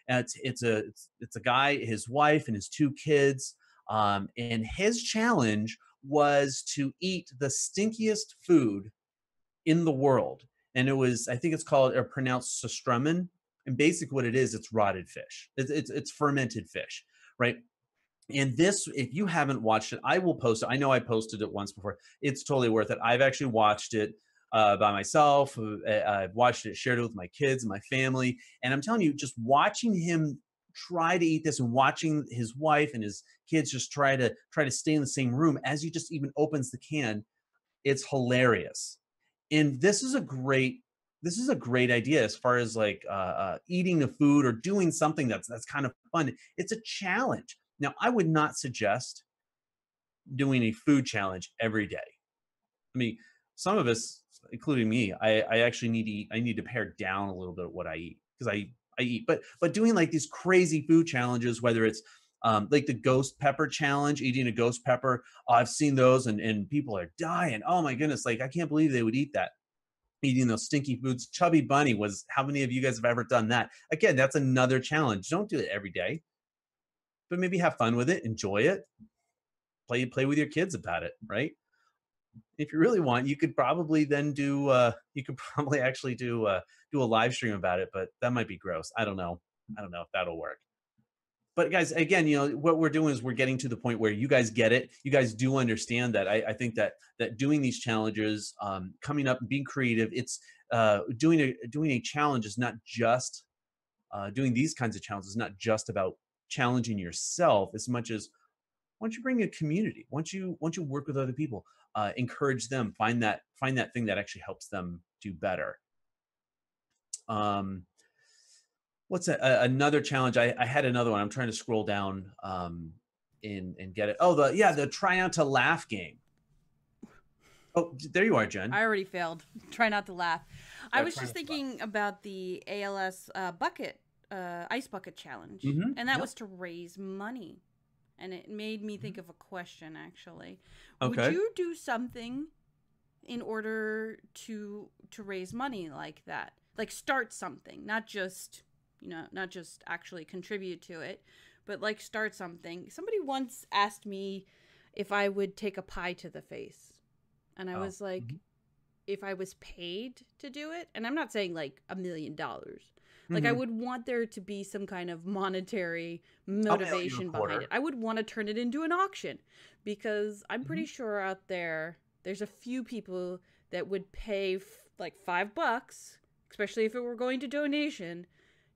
[SPEAKER 1] It's a guy, his wife, and his 2 kids. And his challenge was to eat the stinkiest food in the world. And it was, I think it's called or pronounced Sustramen. And basically what it is, it's rotted fish. It's fermented fish, right? And this, if you haven't watched it, I will post it. I know I posted it once before. It's totally worth it. I've actually watched it by myself. I've watched it, shared it with my kids and my family. And I'm telling you, just watching him try to eat this and watching his wife and his kids just try to stay in the same room as he just even opens the can, it's hilarious. And this is a great idea as far as like eating the food or doing something that's kind of fun. It's a challenge. Now, I would not suggest doing a food challenge every day. I mean, some of us, including me, I actually need to eat. I need to pare down a little bit of what I eat because I eat. But doing like these crazy food challenges, whether it's like the ghost pepper challenge, eating a ghost pepper. I've seen those and people are dying. Oh my goodness. Like, I can't believe they would eat that. Eating those stinky foods. Chubby Bunny was, how many of you guys have ever done that? Again, that's another challenge. Don't do it every day, but maybe have fun with it. Enjoy it. Play with your kids about it, right? If you really want, you could probably then do, you could probably actually do a live stream about it, but that might be gross. I don't know if that'll work. But guys, again, what we're doing is we're getting to the point where you guys get it. You guys do understand that. I think that doing these challenges, coming up and being creative, it's doing a challenge is not just doing these kinds of challenges is not just about challenging yourself as much as once you bring a community, once you work with other people, encourage them, find that thing that actually helps them do better. What's another challenge? I had another one. I'm trying to scroll down and get it. Oh, the try not to laugh game. Oh, there you are, Jen.
[SPEAKER 2] I already failed. Try not to laugh. I was just thinking about the ALS ice bucket challenge, and that was to raise money, and it made me think of a question. Actually,
[SPEAKER 1] okay.
[SPEAKER 2] Would you do something in order to raise money like that? Like start something, not just actually contribute to it, but like start something. Somebody once asked me if I would take a pie to the face. And I was like, if I was paid to do it, and I'm not saying like $1 million, like I would want there to be some kind of monetary motivation behind it. I would want to turn it into an auction because I'm pretty sure out there's a few people that would pay like $5, especially if it were going to donation,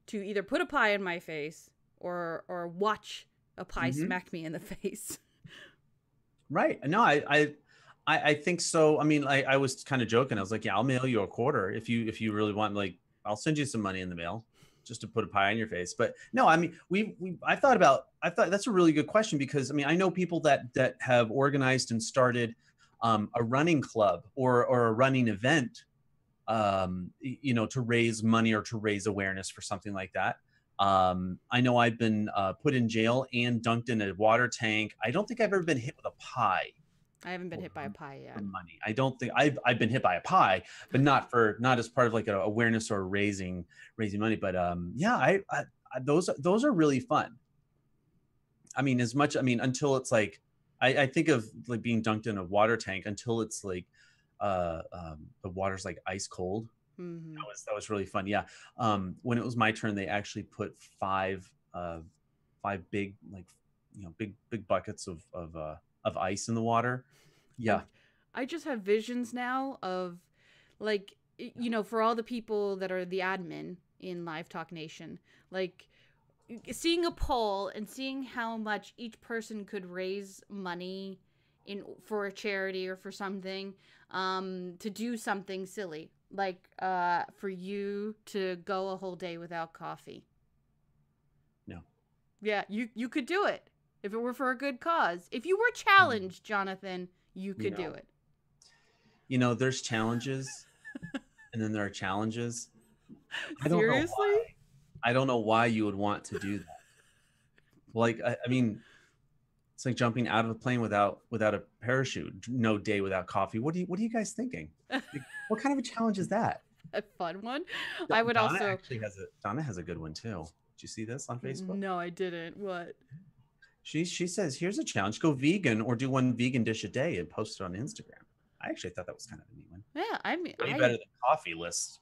[SPEAKER 2] to either put a pie in my face or watch a pie smack me in the face.
[SPEAKER 1] Right. No, I think so. I mean, I was kind of joking. I was like, yeah, I'll mail you a quarter if you really want. Like, I'll send you some money in the mail just to put a pie on your face. But no, I mean, I thought that's a really good question because I mean, I know people that have organized and started a running club or a running event, to raise money or to raise awareness for something like that. I know I've been put in jail and dunked in a water tank. I don't think I've ever been hit with a pie.
[SPEAKER 2] I haven't been hit by a pie yet.
[SPEAKER 1] For money. I don't think I've been hit by a pie, but not as part of like an awareness or raising money. But yeah, those are really fun. I mean, until it's like, I think of like being dunked in a water tank until it's like, the water's like ice cold. That was really fun. Yeah. When it was my turn, they actually put five big, like, big buckets of ice in the water. Yeah.
[SPEAKER 2] I just have visions now of like, for all the people that are the admin in Live Talk Nation, like seeing a poll and seeing how much each person could raise money for a charity or for something, to do something silly, like for you to go a whole day without coffee. Yeah, you could do it if it were for a good cause. If you were challenged, Jonathan, you could do it.
[SPEAKER 1] You know, there's challenges, and then there are challenges. I don't know
[SPEAKER 2] Seriously?
[SPEAKER 1] why. I don't know why you would want to do that. Like, I mean, it's like jumping out of a plane without a parachute. No day without coffee. What are you guys thinking? Like, what kind of a challenge is that?
[SPEAKER 2] A fun one. I would
[SPEAKER 1] Donna
[SPEAKER 2] also
[SPEAKER 1] actually Donna has a good one too. Did you see this on Facebook?
[SPEAKER 2] No, I didn't. What?
[SPEAKER 1] She says, here's a challenge: go vegan or do one vegan dish a day and post it on Instagram. I actually thought that was kind of a neat one.
[SPEAKER 2] Yeah, I mean,
[SPEAKER 1] way better than coffee lists.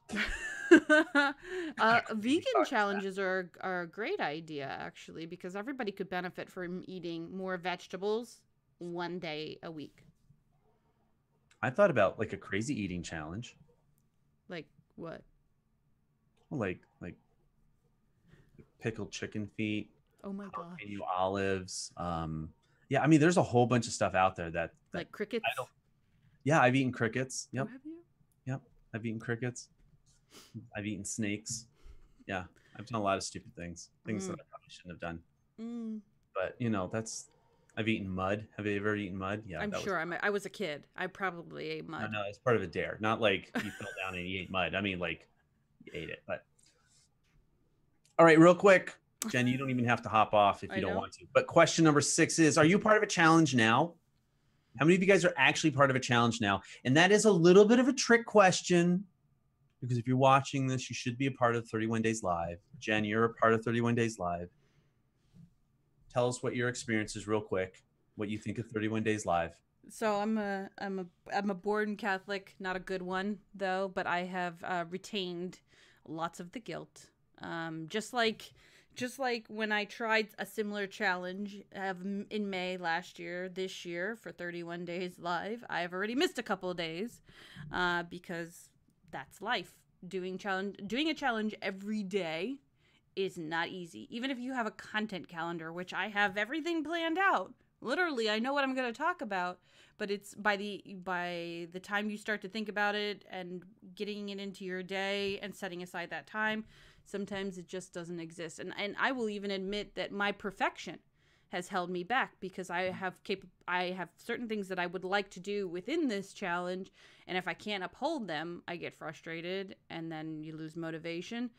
[SPEAKER 2] Vegan challenges are a great idea, actually, because everybody could benefit from eating more vegetables one day a week.
[SPEAKER 1] I thought about like a crazy eating challenge.
[SPEAKER 2] Like what?
[SPEAKER 1] Well, like pickled chicken feet.
[SPEAKER 2] Oh my god!
[SPEAKER 1] Olives. Yeah, I mean, there's a whole bunch of stuff out there that
[SPEAKER 2] like crickets.
[SPEAKER 1] Yeah, I've eaten crickets. Yep.
[SPEAKER 2] Oh, have you?
[SPEAKER 1] Yep. I've eaten crickets. I've eaten snakes. Yeah, I've done a lot of stupid things that I probably shouldn't have done. But you know, I've eaten mud. Have you ever eaten mud? Yeah,
[SPEAKER 2] I'm sure. I was a kid. I probably ate mud.
[SPEAKER 1] No, it's part of a dare. Not like you fell down and you ate mud. I mean, like you ate it. But all right, real quick, Jen, you don't even have to hop off if you don't want to. But question number 6 is: are you part of a challenge now? How many of you guys are actually part of a challenge now? And that is a little bit of a trick question, because if you're watching this, you should be a part of 31 Days Live. Jen, you're a part of 31 Days Live. Tell us what your experience is real quick, what you think of 31 Days Live.
[SPEAKER 2] So I'm a born Catholic, not a good one though, but I have retained lots of the guilt. Just like when I tried a similar challenge in May last year, this year for 31 Days Live, I have already missed a couple of days because that's life. Doing a challenge every day is not easy. Even if you have a content calendar, which I have everything planned out. Literally, I know what I'm going to talk about, but it's by the time you start to think about it and getting it into your day and setting aside that time, sometimes it just doesn't exist. And I will even admit that my perfection has held me back, because I have certain things that I would like to do within this challenge, and if I can't uphold them, I get frustrated and then you lose motivation.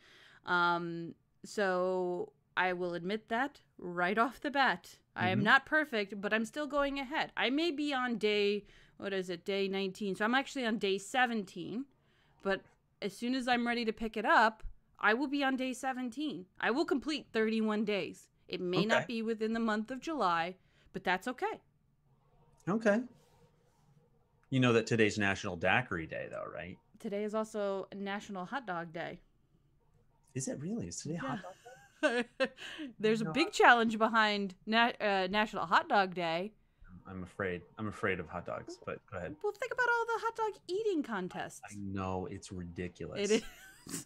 [SPEAKER 2] So I will admit that right off the bat. I am not perfect, but I'm still going ahead. I may be on day 19. So I'm actually on day 17, but as soon as I'm ready to pick it up, I will be on day 17. I will complete 31 days. It may not be within the month of July, but that's okay.
[SPEAKER 1] Okay. You know that today's National Daiquiri Day, though, right?
[SPEAKER 2] Today is also National Hot Dog Day.
[SPEAKER 1] Is it really? Is today Hot Dog Day?
[SPEAKER 2] There's a big challenge behind National Hot Dog Day.
[SPEAKER 1] I'm afraid of hot dogs, but go ahead.
[SPEAKER 2] Well, think about all the hot dog eating contests.
[SPEAKER 1] I know, it's ridiculous.
[SPEAKER 2] It is.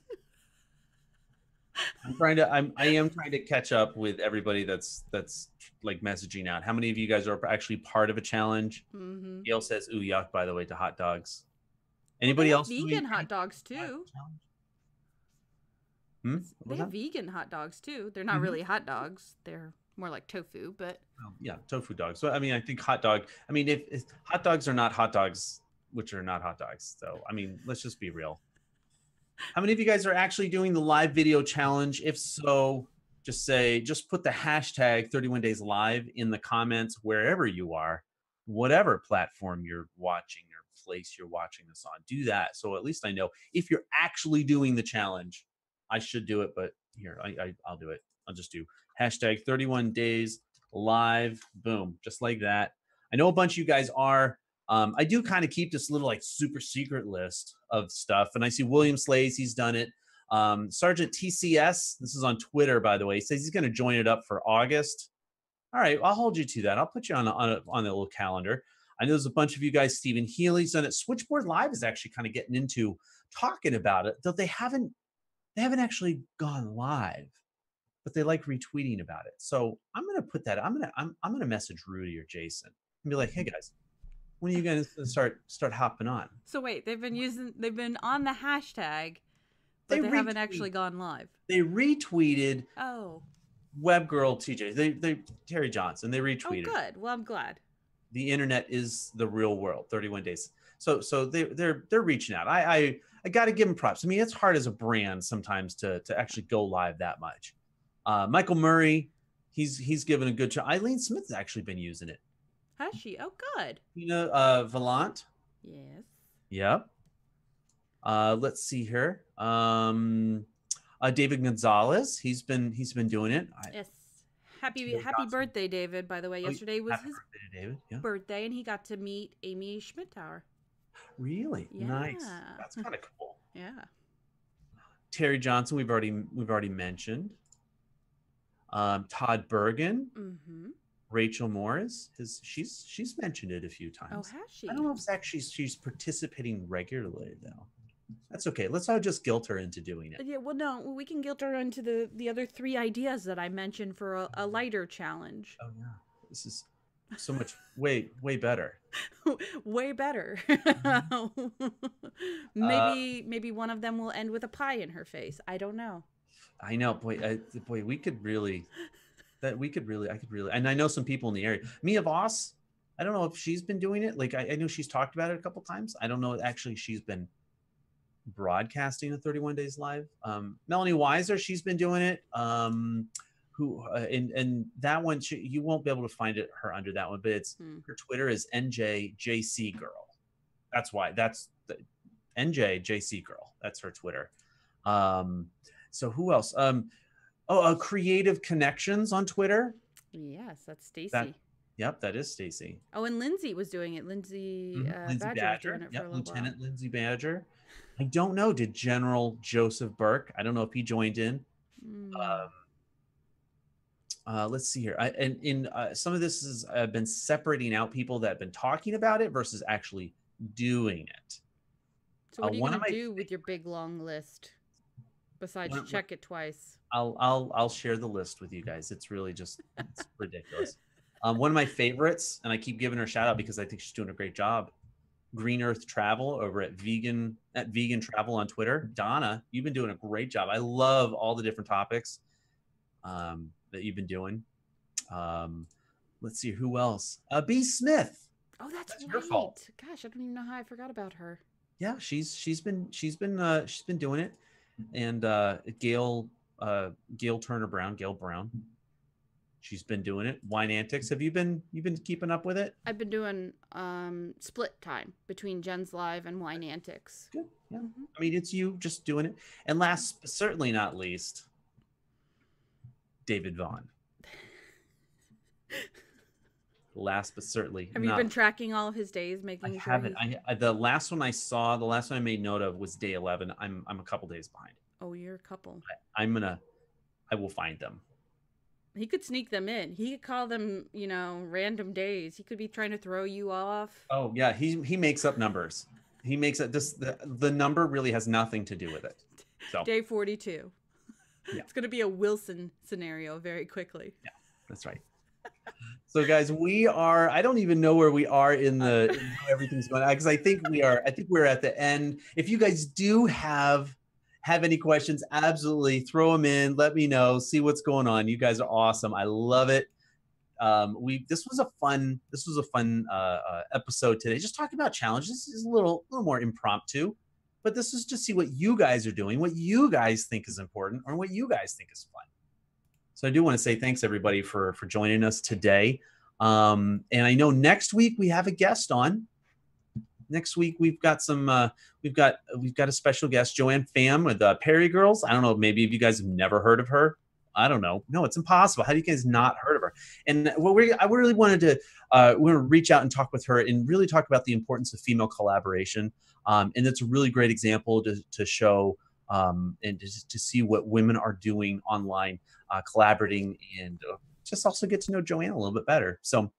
[SPEAKER 1] I am trying to catch up with everybody that's like messaging out. How many of you guys are actually part of a challenge? Gail says, "Ooh, yuck!" By the way, to hot dogs. Anybody else?
[SPEAKER 2] Vegan hot dogs too. They have
[SPEAKER 1] that?
[SPEAKER 2] vegan hot dogs too. They're not really hot dogs. They're more like tofu, but
[SPEAKER 1] yeah, tofu dogs. So I mean, I think hot dog. I mean, if hot dogs are not hot dogs, which are not hot dogs. So I mean, let's just be real. How many of you guys are actually doing the live video challenge? If so, just put the hashtag 31 Days Live in the comments wherever you are, whatever platform you're watching or place you're watching this on. Do that, so at least I know if you're actually doing the challenge. I should do it, but here, I'll do it. I'll just do hashtag 31 Days Live. Boom, just like that. I know a bunch of you guys are. I do kind of keep this little like super secret list of stuff. And I see William Slays, he's done it. Sergeant TCS, this is on Twitter, by the way, he says he's going to join it up for August. All right, I'll hold you to that. I'll put you on the little calendar. I know there's a bunch of you guys. Stephen Healy's done it. Switchboard Live is actually kind of getting into talking about it, though they haven't actually gone live, but they like retweeting about it. So I'm going to put that. I'm going to message Rudy or Jason and be like, "Hey guys, when are you going to start hopping on?"
[SPEAKER 2] So wait, they've been on the hashtag, but they haven't actually gone live.
[SPEAKER 1] They retweeted.
[SPEAKER 2] Oh.
[SPEAKER 1] Web girl TJ, they Terry Johnson, they
[SPEAKER 2] Oh,
[SPEAKER 1] retweeted.
[SPEAKER 2] good. Well, I'm glad.
[SPEAKER 1] The internet is the real world. 31 days. So they're reaching out. I got to give them props. I mean, it's hard as a brand sometimes to actually go live that much. Michael Murray, he's given a good shot. Eileen Smith's actually been using it.
[SPEAKER 2] Has she? Oh, good.
[SPEAKER 1] Valant.
[SPEAKER 2] Yes.
[SPEAKER 1] Yep. Let's see here. David Gonzalez, he's been doing it.
[SPEAKER 2] Yes. Happy birthday, David, by the way. Yesterday was his birthday, and he got to meet Amy Schmidtauer.
[SPEAKER 1] Really?
[SPEAKER 2] Yeah.
[SPEAKER 1] Nice. That's kind of cool.
[SPEAKER 2] Yeah.
[SPEAKER 1] Terry Johnson, we've already mentioned. Todd Bergen.
[SPEAKER 2] Mm-hmm.
[SPEAKER 1] Rachel Morris, she's mentioned it a few times.
[SPEAKER 2] Oh, has she?
[SPEAKER 1] I don't know if actually she's participating regularly though. That's okay. Let's not just guilt her into doing it.
[SPEAKER 2] Yeah, well, no, we can guilt her into the other 3 ideas that I mentioned for a lighter challenge.
[SPEAKER 1] Oh yeah, this is so much way better.
[SPEAKER 2] Way better. maybe one of them will end with a pie in her face. I don't know.
[SPEAKER 1] I know, boy, we could really. I could really, and I know some people in the area. Mia Voss, I don't know if she's been doing it. Like I know she's talked about it a couple times. I don't know actually she's been broadcasting a 31 days live. Melanie Weiser, she's been doing it. Who and that one you won't be able to find her under that one, but it's her Twitter is NJJC Girl. That's why that's the NJJC Girl. That's her Twitter. So who else? Creative Connections on Twitter.
[SPEAKER 2] Yes, that's Stacy.
[SPEAKER 1] Yep, that is Stacy.
[SPEAKER 2] Oh, and Lindsay was doing it. Lindsay Badger was doing it for a little
[SPEAKER 1] Lieutenant
[SPEAKER 2] while.
[SPEAKER 1] Lindsay Badger. I don't know. Did General Joseph Burke? I don't know if he joined in. Let's see here. Some of this has been separating out people that have been talking about it versus actually doing it.
[SPEAKER 2] So what are you going to do with your big long list? Besides check it twice.
[SPEAKER 1] I'll share the list with you guys. It's really just it's ridiculous. One of my favorites, and I keep giving her a shout out because I think she's doing a great job. Green Earth Travel over at Vegan Travel on Twitter. Donna, you've been doing a great job. I love all the different topics that you've been doing. Let's see who else. B Smith.
[SPEAKER 2] Oh, that's right.
[SPEAKER 1] Your fault.
[SPEAKER 2] Gosh, I don't even know how I forgot about her.
[SPEAKER 1] Yeah, she's been doing it. And Gail Brown, she's been doing it. Wine Antics, have you been keeping up with it?
[SPEAKER 2] I've been doing split time between Jen's Live and Wine Antics.
[SPEAKER 1] Good. Yeah. I mean, it's you just doing it. And last but certainly not least, David Vaughn. Last but certainly
[SPEAKER 2] have you been tracking all of his days, making sure?
[SPEAKER 1] I haven't. The last one I made note of was day 11. I'm a couple days behind.
[SPEAKER 2] Oh, you're a couple.
[SPEAKER 1] I will find them.
[SPEAKER 2] He could sneak them in. He could call them, random days. He could be trying to throw you off.
[SPEAKER 1] Oh yeah, he makes up numbers. He makes it. The number really has nothing to do with it. So
[SPEAKER 2] day 42.
[SPEAKER 1] Yeah.
[SPEAKER 2] It's going to be a Wilson scenario very quickly.
[SPEAKER 1] Yeah, that's right. So guys, I don't even know where we are in everything's going on, because I think we're at the end. If you guys do have any questions, absolutely throw them in. Let me know. See what's going on. You guys are awesome. I love it. This was a fun episode today. Just talking about challenges. This is a little more impromptu, but this is just see what you guys are doing, what you guys think is important, or what you guys think is fun. So I do want to say thanks everybody for joining us today. And I know next week we have a guest on. Next week we've got we've got a special guest, Joanne Pham with Perry Girls. I don't know, maybe if you guys have never heard of her. I don't know. No, it's impossible. How do you guys not heard of her? And I really wanted to reach out and talk with her and really talk about the importance of female collaboration. And it's a really great example to show and to see what women are doing online, collaborating, and just also get to know Joanne a little bit better. So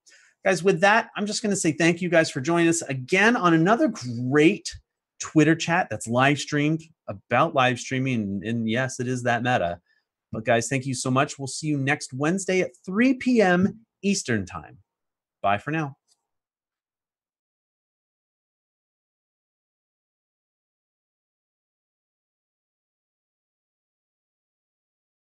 [SPEAKER 1] guys, with that, I'm just going to say thank you guys for joining us again on another great Twitter chat that's live streamed about live streaming. And yes, it is that meta. But guys, thank you so much. We'll see you next Wednesday at 3 p.m. Eastern time. Bye for now.